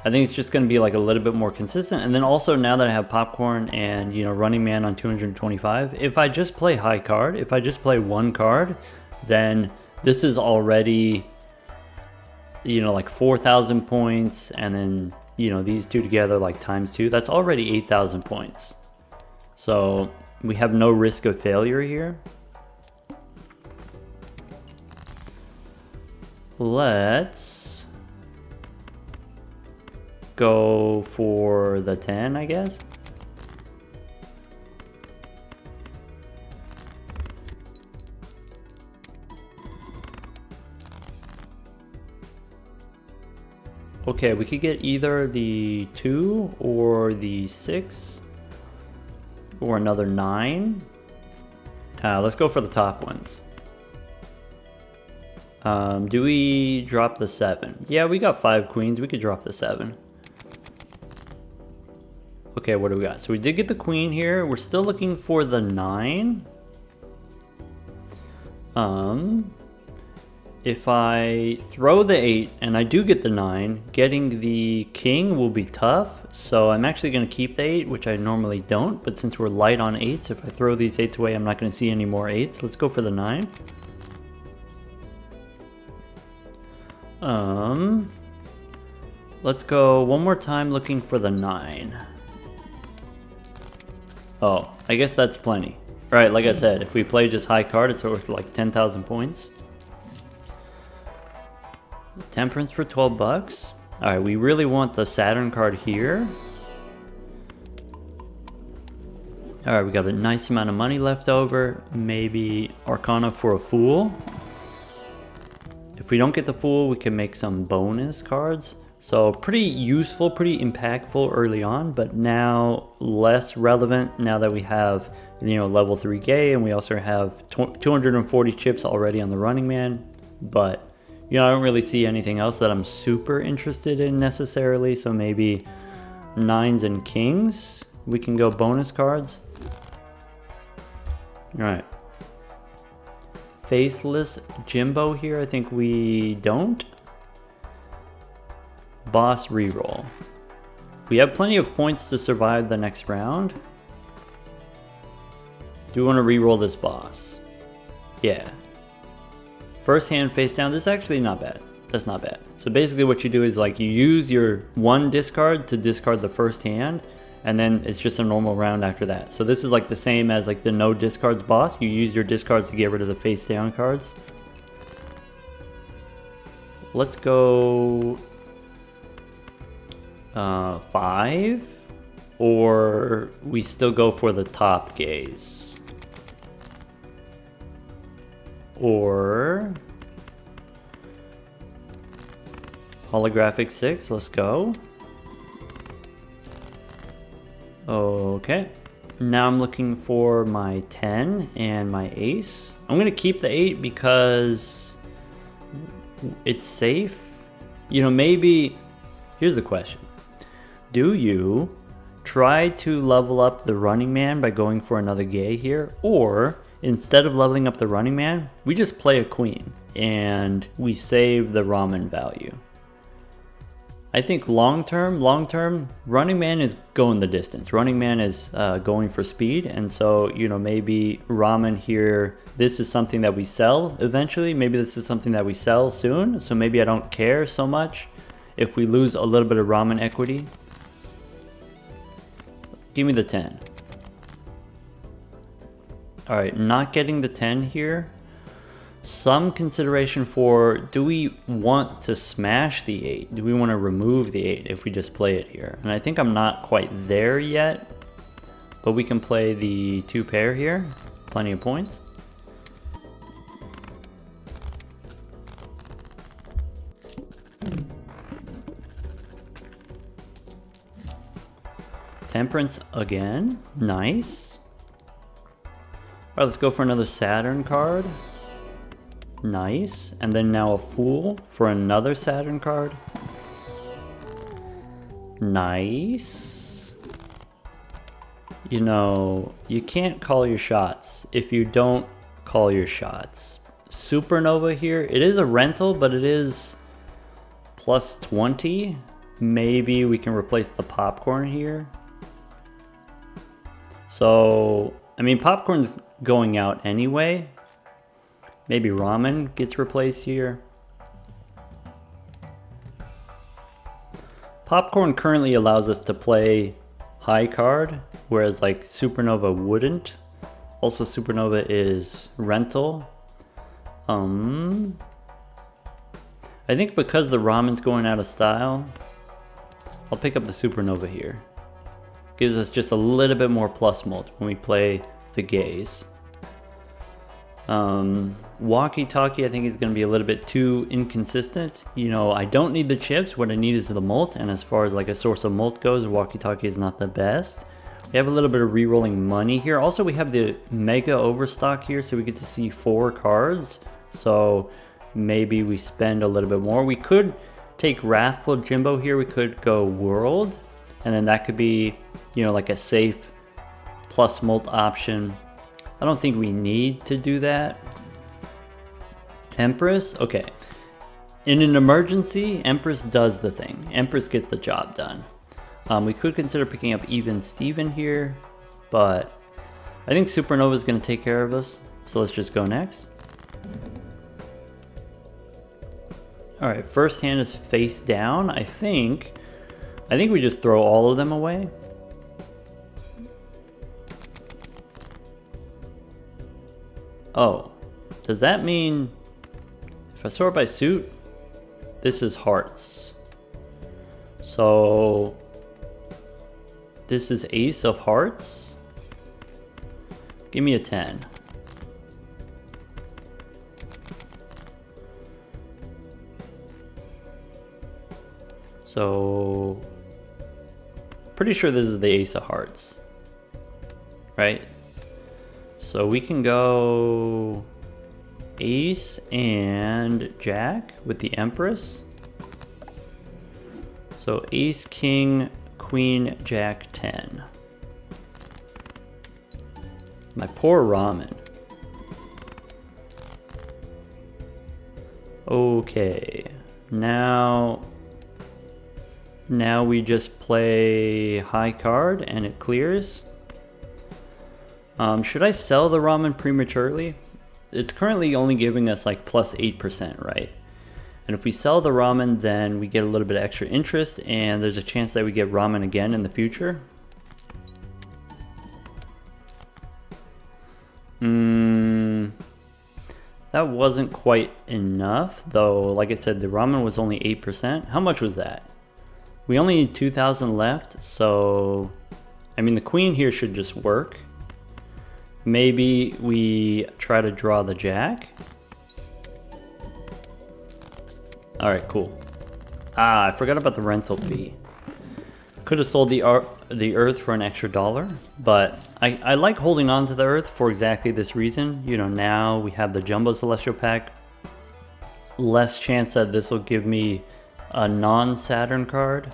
I think it's just going to be like a little bit more consistent. And then also, now that I have popcorn and, you know, running man on 225, if I just play high card, if I just play one card, then this is already, you know, like 4,000 points. And then, you know, these two together, like ×2, that's already 8,000 points. So we have no risk of failure here. Let's go for the 10, I guess. Okay, we could get either the 2 or the 6 or another 9. Let's go for the top ones. Do we drop the 7? Yeah, we got 5 queens. We could drop the 7. Okay, what do we got? So we did get the queen here. We're still looking for the 9. If I throw the 8 and I do get the 9, getting the king will be tough. So I'm actually going to keep the 8, which I normally don't. But since we're light on 8s, if I throw these 8s away, I'm not going to see any more 8s. Let's go for the 9. Let's go one more time looking for the 9. Oh, I guess that's plenty. Right, like I said, if we play just high card, it's worth like 10,000 points. Temperance for 12 bucks. Alright, we really want the Saturn card here. All right, we got a nice amount of money left over. Maybe Arcana for a Fool. If we don't get the Fool, we can make some bonus cards. So pretty useful, pretty impactful early on, but now less relevant now that we have, you know, level 3 Gay, and we also have 240 chips already on the Running Man. But, you know, I don't really see anything else that I'm super interested in necessarily. So maybe 9s and Kings, we can go bonus cards. All right. Faceless Jimbo here, I think we don't. Boss reroll. We have plenty of points to survive the next round. Do we want to reroll this boss? Yeah. First hand face down. This is actually not bad. That's not bad. So basically what you do is like you use your one discard to discard the first hand, and then it's just a normal round after that. So this is like the same as like the no discards boss. You use your discards to get rid of the face down cards. Let's go 5, or we still go for the top gaze, or holographic 6. Let's go. Okay, now I'm looking for my 10 and my ace. I'm gonna keep the 8 because it's safe. You know, maybe, here's the question. Do you try to level up the Running Man by going for another Gay here? Or instead of leveling up the Running Man, we just play a Queen and we save the ramen value? I think long term, Running Man is going the distance. Running Man is going for speed, and so, you know, maybe ramen here, this is something that we sell eventually. Maybe this is something that we sell soon, so maybe I don't care so much if we lose a little bit of ramen equity. Give me the 10. All right, not getting the 10 here. Some consideration for, do we want to smash the 8? Do we want to remove the 8 if we just play it here? And I think I'm not quite there yet, but we can play the 2 pair here. Plenty of points. Temperance again. Nice. All right, let's go for another Saturn card. Nice. And then now a Fool for another Saturn card. Nice. You know, you can't call your shots if you don't call your shots. Supernova here. It is a rental, but it is plus 20. Maybe we can replace the popcorn here. So, I mean, popcorn's going out anyway. Maybe ramen gets replaced here. Popcorn currently allows us to play high card, whereas like Supernova wouldn't. Also, Supernova is rental. I think because the ramen's going out of style, I'll pick up the Supernova here. Gives us just a little bit more plus mult when we play the gaze. Walkie-talkie I think is going to be a little bit too inconsistent. You know, I don't need the chips. What I need is the mult, and as far as like a source of mult goes, walkie-talkie is not the best. We have a little bit of re-rolling money here. Also, we have the mega overstock here, so we get to see 4 cards. So maybe we spend a little bit more. We could take Wrathful Jimbo here. We could go World, and then that could be, you know, like a safe plus mult option. I don't think we need to do that. Empress, okay. In an emergency, Empress does the thing. Empress gets the job done. We could consider picking up Even Steven here, but I think Supernova is going to take care of us. So let's just go next. All right, first hand is face down. I think we just throw all of them away. Oh, does that mean if I sort by suit, this is hearts. So this is ace of hearts. Give me a 10. So, pretty sure this is the ace of hearts, right? So we can go ace and jack with the empress. So ace, king, queen, jack, 10. My poor ramen. Okay, now we just play high card and it clears. Should I sell the ramen prematurely? It's currently only giving us like plus 8%, right? And if we sell the ramen, then we get a little bit of extra interest and there's a chance that we get ramen again in the future. That wasn't quite enough, though. Like I said, the ramen was only 8%. How much was that? We only need 2,000 left, so I mean the queen here should just work. Maybe we try to draw the jack. Alright, cool. Ah, I forgot about the rental fee. Could have sold the earth for an extra $1, but I like holding on to the earth for exactly this reason. You know, now we have the Jumbo Celestial pack. Less chance that this will give me a non-Saturn card.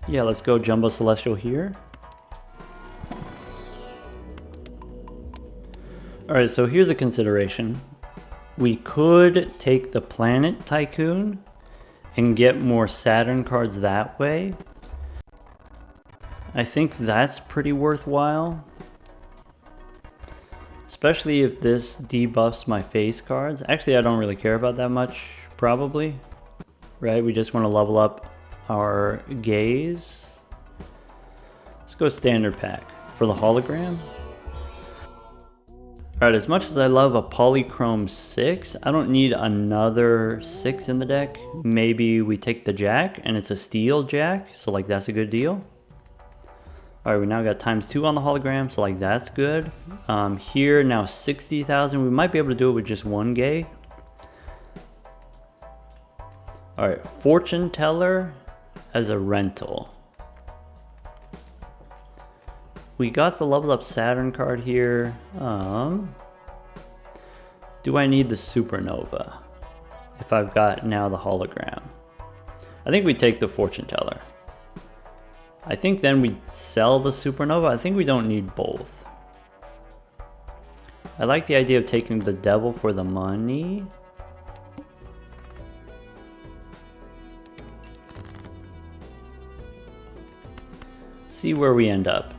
Yeah, let's go Jumbo Celestial here. Alright, so here's a consideration. We could take the Planet Tycoon and get more Saturn cards that way. I think that's pretty worthwhile. Especially if this debuffs my face cards. Actually, I don't really care about that much, probably. Right, we just want to level up our gaze. Let's go standard pack for the hologram. Alright, as much as I love a Polychrome 6, I don't need another 6 in the deck. Maybe we take the jack, and it's a steel jack, so like that's a good deal. Alright, we now got ×2 on the hologram, so like that's good. Here, now 60,000, we might be able to do it with just one gay. Alright, Fortune Teller as a rental. We got the level up Saturn card here. Do I need the Supernova if I've got now the hologram? I think we take the Fortune Teller. I think then we sell the Supernova. I think we don't need both. I like the idea of taking the Devil for the money. See where we end up.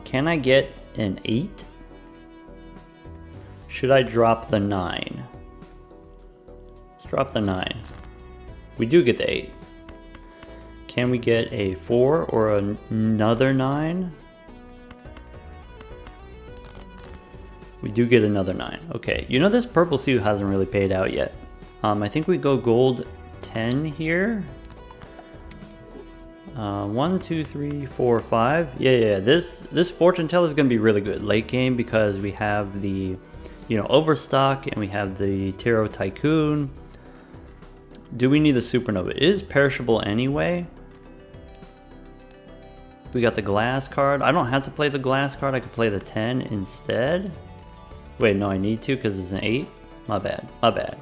Can I get an 8? Should I drop the 9? Let's drop the 9. We do get the 8. Can we get a 4 or another 9? We do get another 9. Okay, you know this purple suit hasn't really paid out yet. I think we go gold 10 here. 1, 2, 3, 4, 5. Yeah. This Fortune Teller is gonna be really good late game because we have the, you know, Overstock and we have the Tarot Tycoon. Do we need the Supernova? It is perishable anyway. We got the glass card. I don't have to play the glass card. I could play the 10 instead. Wait, no, I need to because it's an 8. My bad. My bad.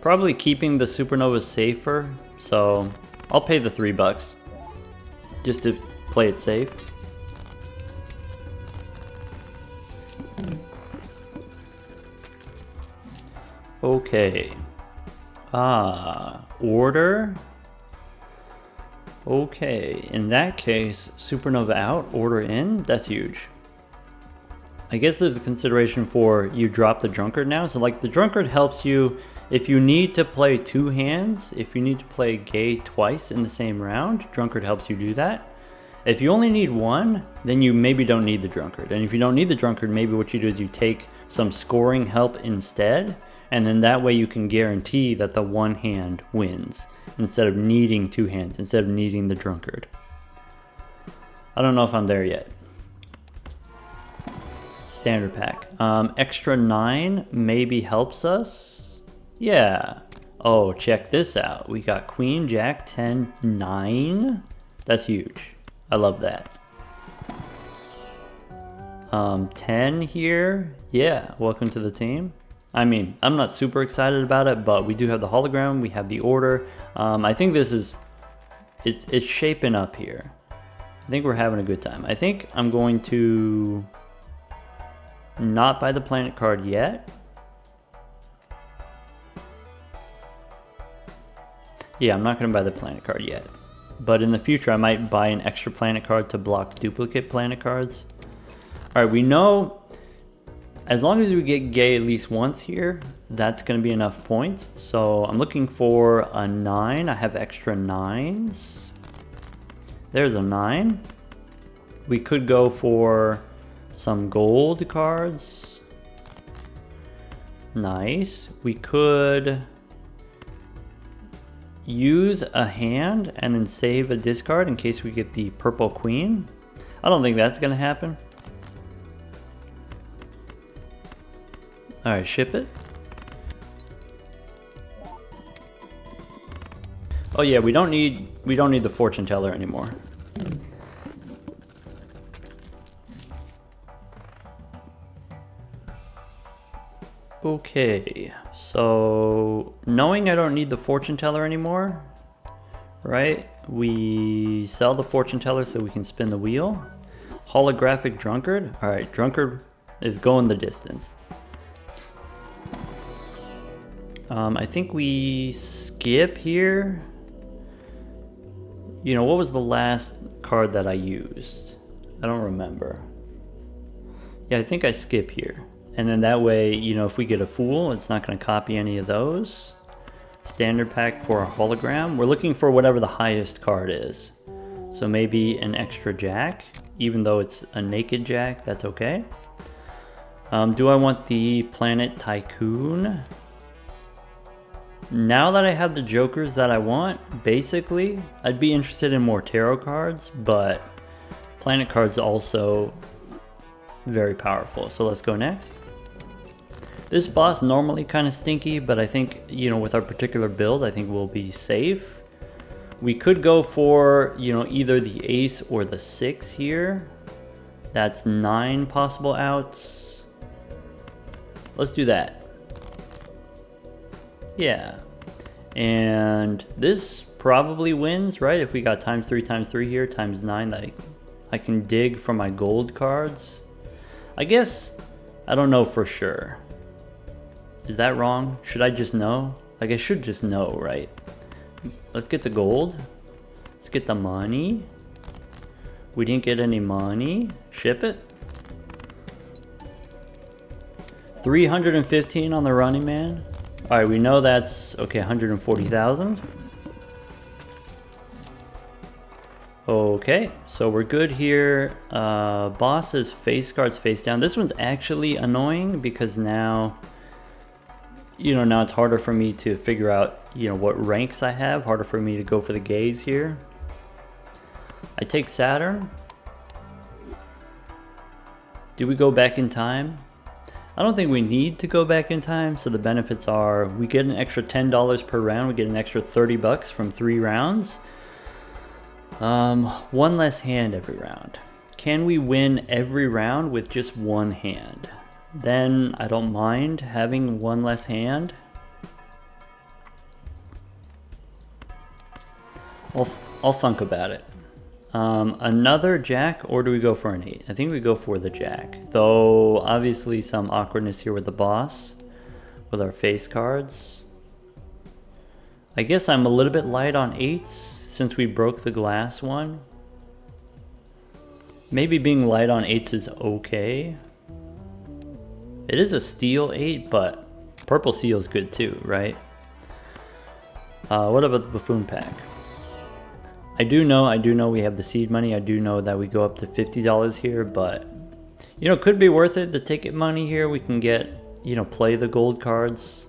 Probably keeping the Supernova safer, so I'll pay the $3 just to play it safe. Okay. Order. Okay, in that case, Supernova out, order in. That's huge. I guess there's a consideration for you drop the Drunkard now. So like the Drunkard helps you if you need to play 2 hands, if you need to play gay twice in the same round, Drunkard helps you do that. If you only need 1, then you maybe don't need the Drunkard. And if you don't need the Drunkard, maybe what you do is you take some scoring help instead, And then that way you can guarantee that the one hand wins instead of needing two hands, instead of needing the drunkard. I don't know if I'm there yet. Standard pack. Extra 9 maybe helps us. Yeah. Oh, check this out. We got Queen, Jack, 10, 9. That's huge. I love that. 10 here. Yeah, welcome to the team. I mean, I'm not super excited about it, but we do have the hologram. We have the order. I think this is, it's shaping up here. I think we're having a good time. I think I'm going to not buy the planet card yet. Yeah, I'm not going to buy the planet card yet. But in the future, I might buy an extra planet card to block duplicate planet cards. Alright, we know as long as we get gay at least once here, that's going to be enough points. So I'm looking for a 9. I have extra 9s. There's a 9. We could go for some gold cards. Nice. We could use a hand and then save a discard in case we get the purple queen. I don't think that's going to happen. Alright, ship it. Oh yeah, we don't need the fortune teller anymore. Okay, so knowing I don't need the fortune teller anymore, right? We sell the fortune teller so we can spin the wheel. Holographic drunkard. Alright, drunkard is going the distance. I think we skip here. You know, what was the last card that I used? I don't remember. Yeah, I think I skip here. And then that way, you know, if we get a fool, it's not going to copy any of those. Standard pack for a hologram. We're looking for whatever the highest card is. So maybe an extra jack, even though it's a naked jack, that's okay. Do I want the planet tycoon? Now that I have the jokers that I want, basically, I'd be interested in more tarot cards, but planet cards also very powerful. So let's go next. This boss normally kind of stinky, but I think, you know, with our particular build, I think we'll be safe. We could go for, you know, either the ace or the 6 here. That's 9 possible outs. Let's do that. Yeah, and this probably wins, right? If we got times 3 here, times 9, that I can dig for my gold cards. I guess, I don't know for sure. Is that wrong? Should I just know? Like, I should just know, right? Let's get the gold. Let's get the money. We didn't get any money. Ship it. 315 on the running man. Alright, we know that's, okay, 140,000. Okay, so we're good here. Boss's face cards face down. This one's actually annoying because now, you know, now it's harder for me to figure out, you know, what ranks I have. Harder for me to go for the gaze here. I take Saturn. Do we go back in time? I don't think we need to go back in time, so the benefits are we get an extra $10 per round, we get an extra 30 bucks from 3 rounds. One less hand every round. Can we win every round with just one hand? Then I don't mind having one less hand. I'll think about it. Another jack, or do we go for an 8? I think we go for the jack. Though, obviously some awkwardness here with the boss, with our face cards. I guess I'm a little bit light on 8s, since we broke the glass one. Maybe being light on 8s is okay. It is a steel 8, but purple seal is good too, right? What about the buffoon pack? I do know we have the seed money. I do know that we go up to $50 here, but, you know, could be worth it. The ticket money here, we can get, you know, play the gold cards.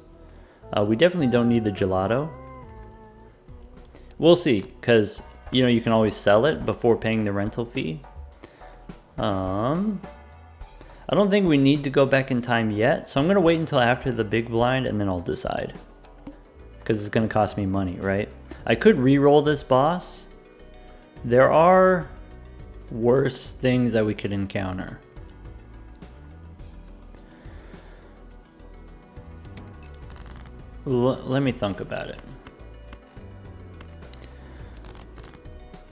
We definitely don't need the gelato. We'll see, because, you know, you can always sell it before paying the rental fee. I don't think we need to go back in time yet, so I'm going to wait until after the big blind and then I'll decide. Because it's going to cost me money, right? I could re-roll this boss. There are worse things that we could encounter. Let me think about it.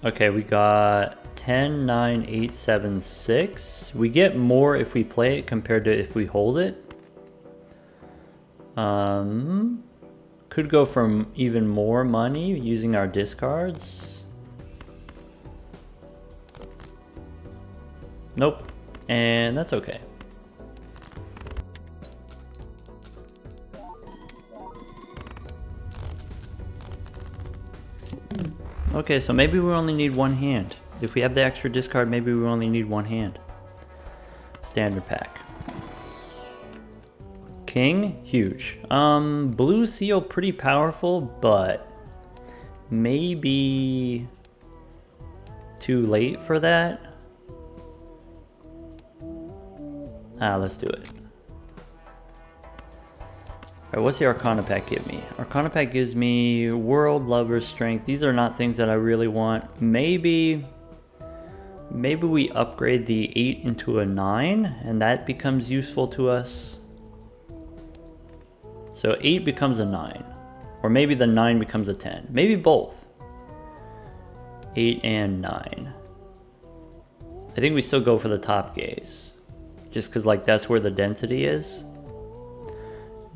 Okay, we got 10, 9, 8, 7, 6. We get more if we play it compared to if we hold it. Could go from even more money using our discards. Nope. And that's okay. Okay, so maybe we only need one hand. If we have the extra discard, maybe we only need one hand. Standard pack. King, huge. Blue seal, pretty powerful, but maybe too late for that. Let's do it. Alright, what's the Arcana pack give me? Arcana pack gives me World, Lover, Strength. These are not things that I really want. Maybe we upgrade the 8 into a 9, and that becomes useful to us. So 8 becomes a 9. Or maybe the 9 becomes a 10. Maybe both. 8 and 9. I think we still go for the top gaze. Just because, like, that's where the density is.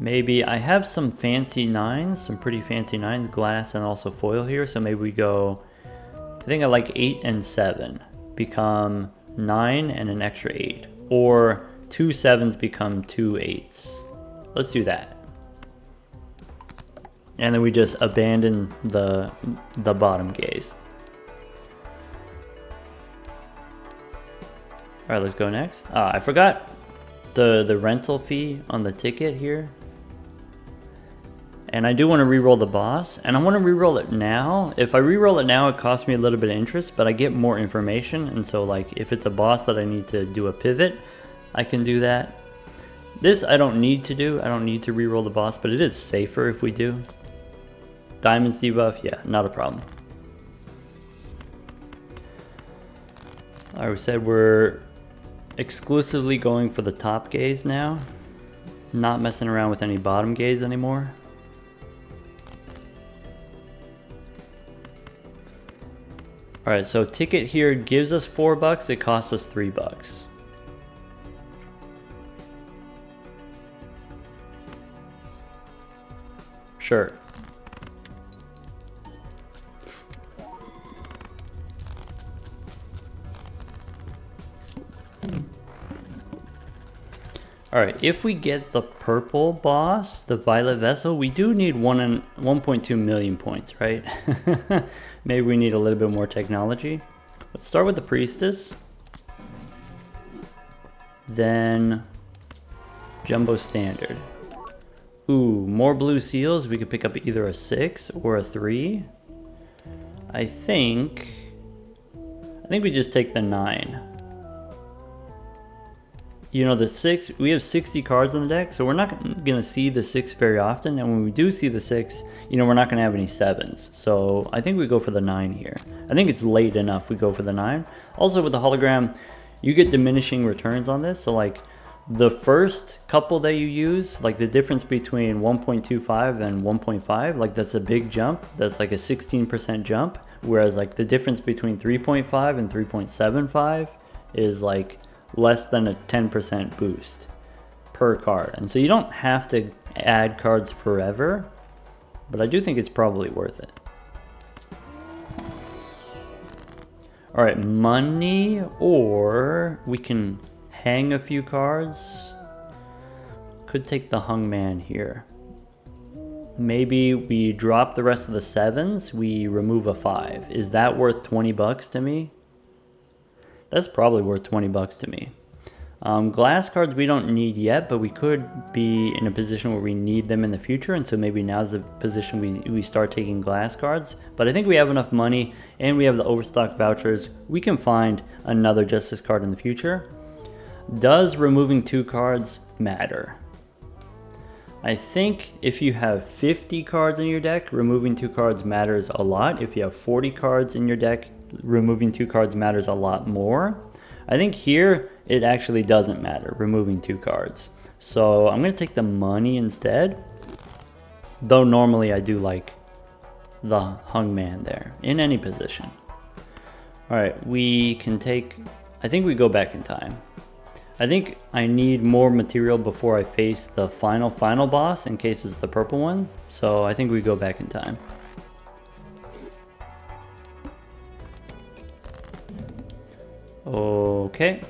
Maybe I have some fancy 9s, some pretty fancy 9s, glass and also foil here. So maybe we go, I think I like 8 and 7 become 9 and an extra 8. Or 2 7s become 2 8s. Let's do that. And then we just abandon the bottom gaze. Alright, let's go next. I forgot the rental fee on the ticket here. And I do want to re-roll the boss, and I want to re-roll it now. If I re-roll it now, it costs me a little bit of interest, but I get more information, and so, like, if it's a boss that I need to do a pivot, I can do that. This I don't need to do. I don't need to re-roll the boss, but it is safer if we do. Diamonds debuff, yeah, not a problem. Alright, we said we're exclusively going for the top gaze now. Not messing around with any bottom gaze anymore. Alright, so ticket here gives us $4, it costs us $3. Sure. Alright, if we get the purple boss, the Violet Vessel, we do need 1.2 million points, right? Maybe we need a little bit more technology. Let's start with the Priestess. Then Jumbo Standard. Ooh, more blue seals. We could pick up either a 6 or a 3. I think we just take the 9. You know, the 6, we have 60 cards in the deck, so we're not going to see the 6 very often. And when we do see the 6, you know, we're not going to have any 7s. So I think we go for the 9 here. I think it's late enough we go for the 9. Also with the hologram, you get diminishing returns on this. So like the first couple that you use, like the difference between 1.25 and 1.5, like that's a big jump. That's like a 16% jump. Whereas like the difference between 3.5 and 3.75 is like less than a 10% boost per card. And so you don't have to add cards forever, but I do think it's probably worth it. All right, money, or we can hang a few cards. Could take the hung man here. Maybe we drop the rest of the 7s, we remove a 5. Is that worth $20 to me? That's probably worth $20 to me. Glass cards we don't need yet, but we could be in a position where we need them in the future, and so maybe now's the position we start taking glass cards. But I think we have enough money, and we have the overstock vouchers. We can find another Justice card in the future. Does removing 2 cards matter? I think if you have 50 cards in your deck, removing 2 cards matters a lot. If you have 40 cards in your deck, removing 2 cards matters a lot more. I think here it actually doesn't matter, removing 2 cards. So I'm going to take the money instead. Though normally I do like the Hangman there, in any position. Alright, we can take, I think we go back in time. I think I need more material before I face the final boss, in case it's the purple one. So I think we go back in time. Okay.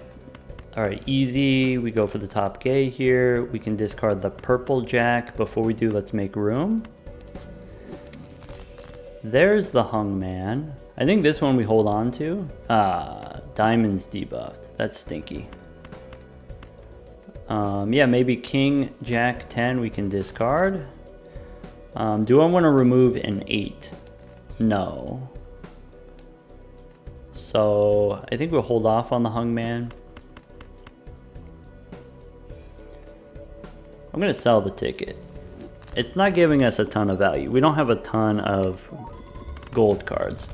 Alright, easy. We go for the top gay here. We can discard the purple jack. Before we do, let's make room. There's the Hangman. I think this one we hold on to. Diamond's debuffed. That's stinky. Yeah, maybe King, Jack, 10 we can discard. Do I want to remove an 8? No. So I think we'll hold off on the Hangman. I'm going to sell the ticket. It's not giving us a ton of value. We don't have a ton of gold cards.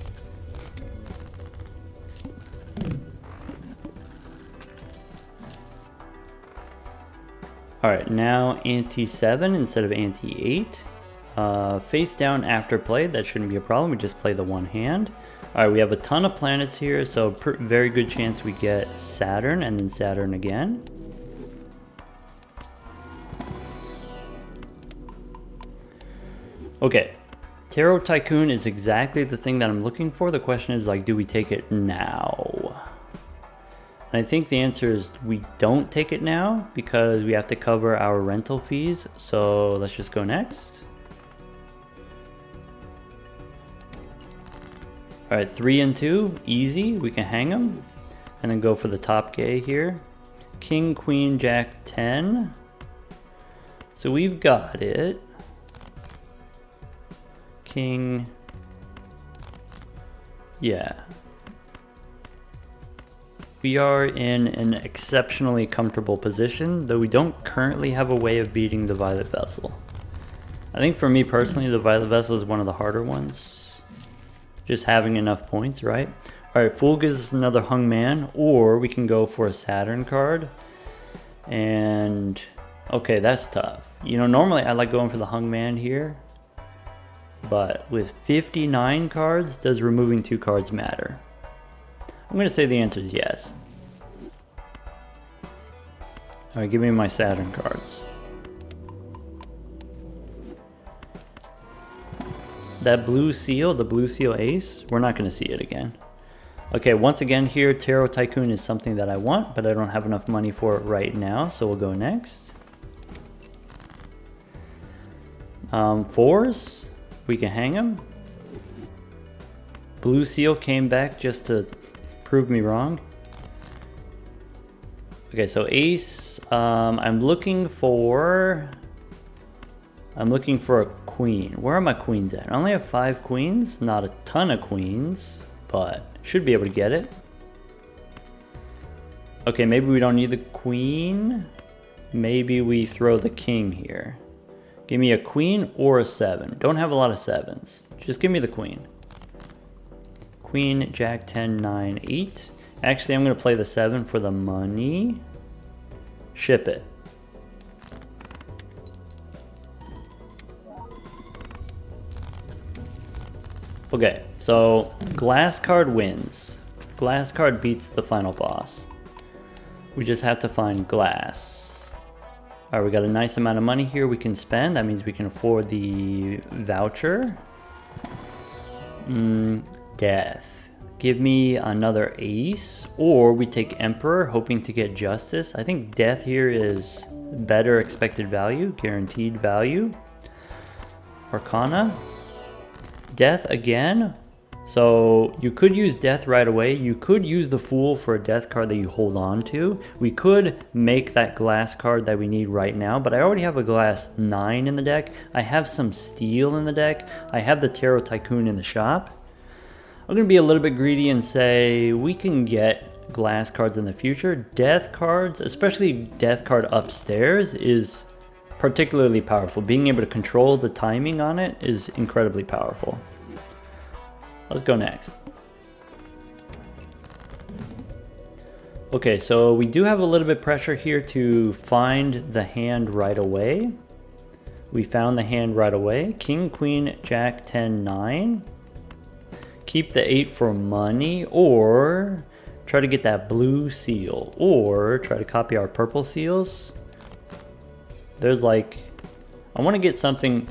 Alright, now ante 7 instead of ante 8. Face down after play, that shouldn't be a problem. We just play the one hand. Alright, we have a ton of planets here, so very good chance we get Saturn and then Saturn again. Okay, Tarot Tycoon is exactly the thing that I'm looking for. The question is, like, do we take it now? And I think the answer is we don't take it now because we have to cover our rental fees. So let's just go next. Alright, 3 and 2, easy. We can hang them. And then go for the top gay here. King, Queen, Jack, 10. So we've got it. King. Yeah. We are in an exceptionally comfortable position, though we don't currently have a way of beating the Violet Vessel. I think for me personally, the Violet Vessel is one of the harder ones. Just having enough points, right? Alright, Fool gives us another Hangman, or we can go for a Saturn card. And, okay, that's tough. You know, normally I like going for the Hangman here. But with 59 cards, does removing 2 cards matter? I'm going to say the answer is yes. Alright, give me my Saturn cards. That blue seal, the blue seal ace, we're not going to see it again. Okay, once again here, Tarot Tycoon is something that I want, but I don't have enough money for it right now, so we'll go next. 4s, we can hang them. Blue seal came back just to prove me wrong. Okay, so ace, I'm looking for a queen. Where are my queens at? I only have 5 queens, not a ton of queens, but should be able to get it. Okay, maybe we don't need the queen. Maybe we throw the king here. Give me a queen or a 7. Don't have a lot of 7s. Just give me the queen. Queen, Jack, 10, 9, 8. Actually, I'm going to play the 7 for the money. Ship it. Okay, so glass card wins. Glass card beats the final boss. We just have to find glass. Alright, we got a nice amount of money here we can spend. That means we can afford the voucher. Death. Give me another ace, or we take Emperor, hoping to get justice. I think death here is better expected value, guaranteed value. Arcana. Death again. So you could use death right away. You could use the Fool for a death card that you hold on to. We could make that glass card that we need right now, but I already have a glass 9 in the deck. I have some steel in the deck. I have the Tarot Tycoon in the shop. I'm going to be a little bit greedy and say we can get glass cards in the future. Death cards, especially death card upstairs, is particularly powerful. Being able to control the timing on it is incredibly powerful. Let's go next. Okay, so we do have a little bit of pressure here to find the hand right away. We found the hand right away. King, Queen, Jack, 10, 9. Keep the 8 for money, or try to get that blue seal, or try to copy our purple seals. There's like, I want to get something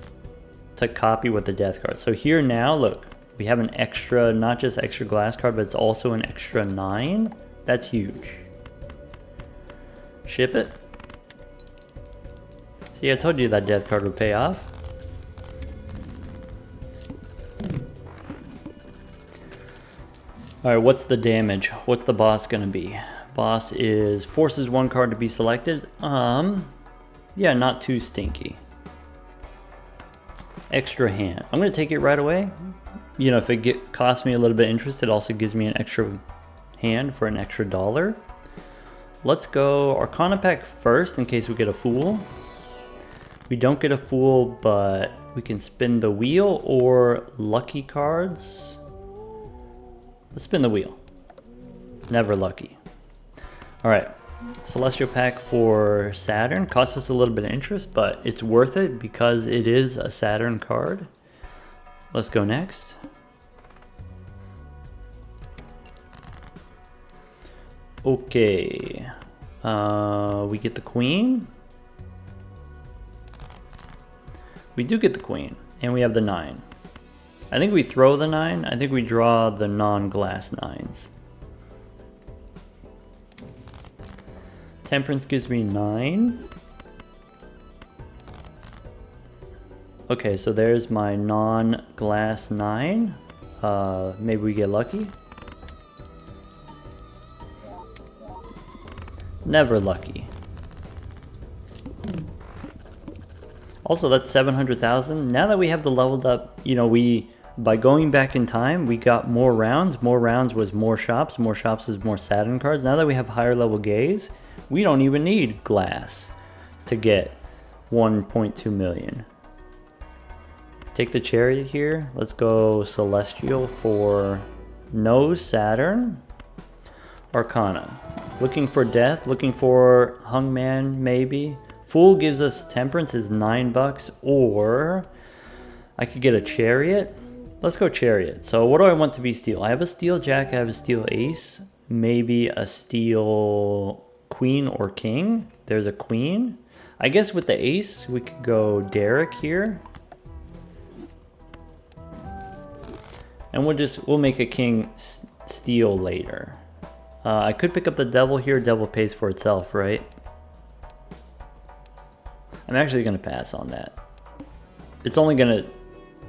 to copy with the death card. So here now, look. We have an extra, not just extra glass card, but it's also an extra 9. That's huge. Ship it. See, I told you that death card would pay off. Alright, what's the damage? What's the boss gonna be? Boss is forces 1 card to be selected. Yeah, not too stinky. Extra hand. I'm gonna take it right away. You know, if it costs me a little bit of interest, it also gives me an extra hand for an extra $1. Let's go Arcana pack first in case we get a Fool. We don't get a Fool, but we can spin the wheel or lucky cards. Let's spin the wheel. Never lucky. Alright, Celestial pack for Saturn. Costs us a little bit of interest, but it's worth it because it is a Saturn card. Let's go next. Okay. We get the Queen. We do get the Queen. And we have the 9. I think we throw the 9. I think we draw the non-glass 9s. Temperance gives me 9. Okay, so there's my non-glass 9. Maybe we get lucky. Never lucky. Also, that's 700,000. Now that we have the leveled up, you know, by going back in time, we got more rounds. More rounds was more shops. More shops is more Saturn cards. Now that we have higher level gaze, we don't even need glass to get 1.2 million. Take the Chariot here. Let's go Celestial for no Saturn. Arcana. Looking for death. Looking for Hungman, maybe. Fool gives us Temperance is $9, or I could get a Chariot. Let's go Chariot. So what do I want to be steel? I have a steel Jack. I have a steel Ace. Maybe a steel Queen or King. There's a Queen. I guess with the Ace, we could go Derek here. And we'll make a King Steel later. I could pick up the Devil here. Devil pays for itself, right? I'm actually going to pass on that. It's only going to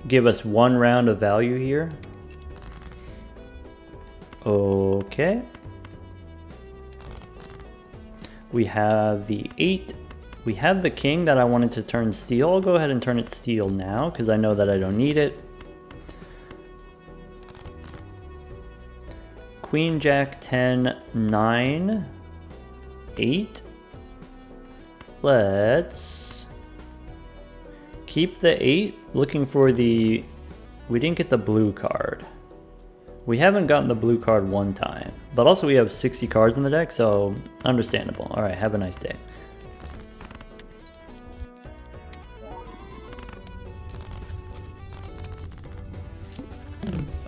give us 1 round of value here. Okay. We have the 8. We have the King that I wanted to turn steel. I'll go ahead and turn it steel now because I know that I don't need it. Queen, Jack, 10, 9, 8. Let's keep the 8. Looking for the... We didn't get the blue card. We haven't gotten the blue card one time. But also we have 60 cards in the deck, so understandable. Alright, have a nice day.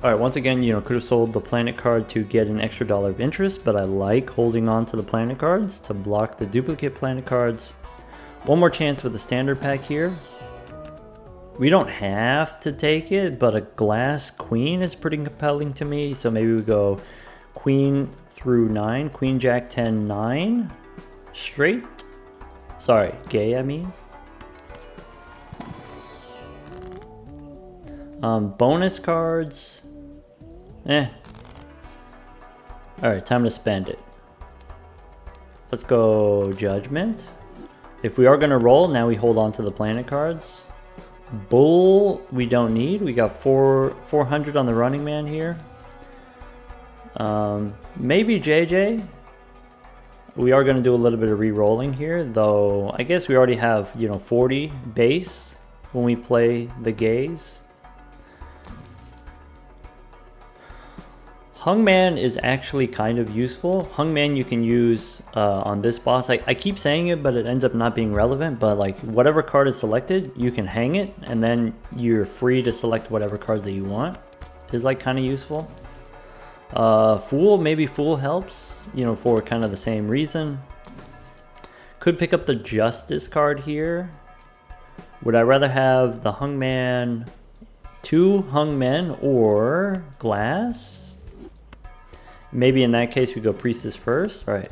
Alright, once again, you know, could have sold the planet card to get an extra $1 of interest, but I like holding on to the planet cards to block the duplicate planet cards. One more chance with the standard pack here. We don't have to take it, but a glass Queen is pretty compelling to me, so maybe we go Queen through 9. Queen, Jack, 10, 9. Straight. Sorry, gay, I mean. Bonus cards. Eh. Alright, time to spend it. Let's go Judgment. If we are going to roll, now we hold on to the planet cards. Bull, we don't need. We got 400 on the running man here. Maybe JJ. We are going to do a little bit of re-rolling here, though I guess we already have, you know, 40 base when we play the gaze. Hungman is actually kind of useful. Hungman you can use on this boss. I keep saying it, but it ends up not being relevant. But like whatever card is selected, you can hang it, and then you're free to select whatever cards that you want. Is like kind of useful. Fool, maybe Fool helps, you know, for kind of the same reason. Could pick up the Justice card here. Would I rather have the Hungman, 2 Hungmen, or Glass? Maybe in that case we go Priestess first, right?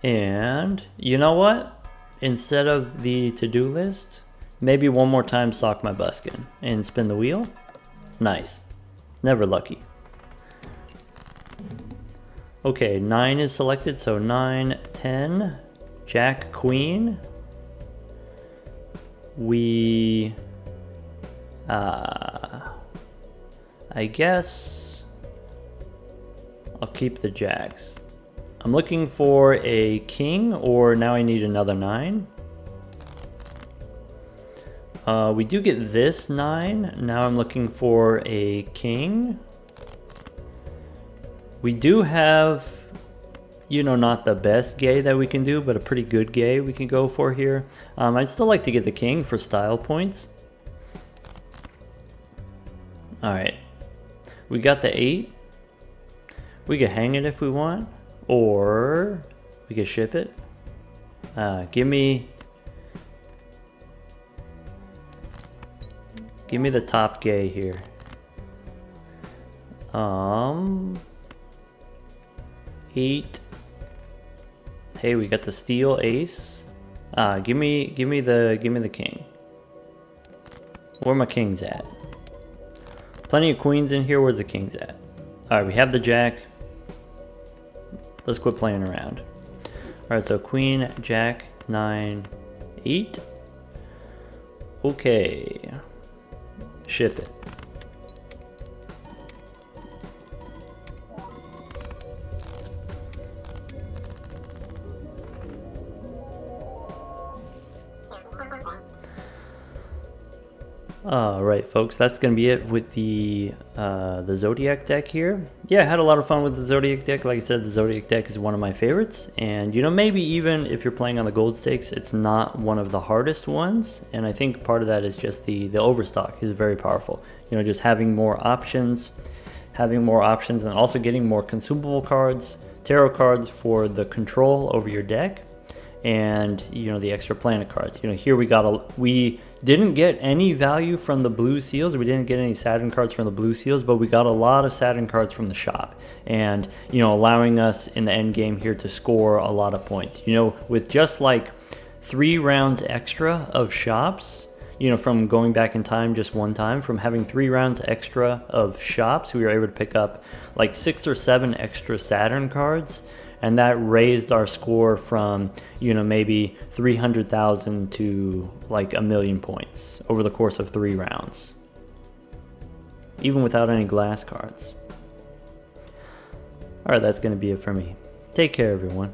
And you know what? Instead of the to-do list, maybe one more time sock my buskin and spin the wheel. Nice. Never lucky. Okay, 9 is selected, so 9, 10, Jack, Queen. We I guess I'll keep the jacks. I'm looking for a king, or now I need another 9. We do get this 9. Now I'm looking for a king. We do have, you know, not the best gay that we can do, but a pretty good gay we can go for here. I'd still like to get the king for style points. Alright. We got the 8. We could hang it if we want, or we could ship it. Give me the top gay here. 8. Hey, we got the steel ace. Give me the king. Where my kings at? Plenty of queens in here. Where's the kings at? All right, we have the jack. Let's quit playing around. All right, so queen, jack, 9, 8. Okay. Ship it. Alright folks, that's going to be it with the Zodiac deck here. Yeah, I had a lot of fun with the Zodiac deck. Like I said, the Zodiac deck is one of my favorites. And, you know, maybe even if you're playing on the gold stakes, it's not one of the hardest ones. And I think part of that is just the overstock is very powerful. You know, just having more options, and also getting more consumable cards, tarot cards for the control over your deck. And, you know, the extra planet cards. You know, here we didn't get any value from the blue seals. We didn't get any Saturn cards from the blue seals, but we got a lot of Saturn cards from the shop. And, you know, allowing us in the end game here to score a lot of points. You know, with just like 3 rounds extra of shops, you know, from going back in time just one time, from having 3 rounds extra of shops, we were able to pick up like 6 or 7 extra Saturn cards. And that raised our score from, you know, maybe 300,000 to like 1,000,000 points over the course of 3 rounds. Even without any glass cards. Alright, that's going to be it for me. Take care, everyone.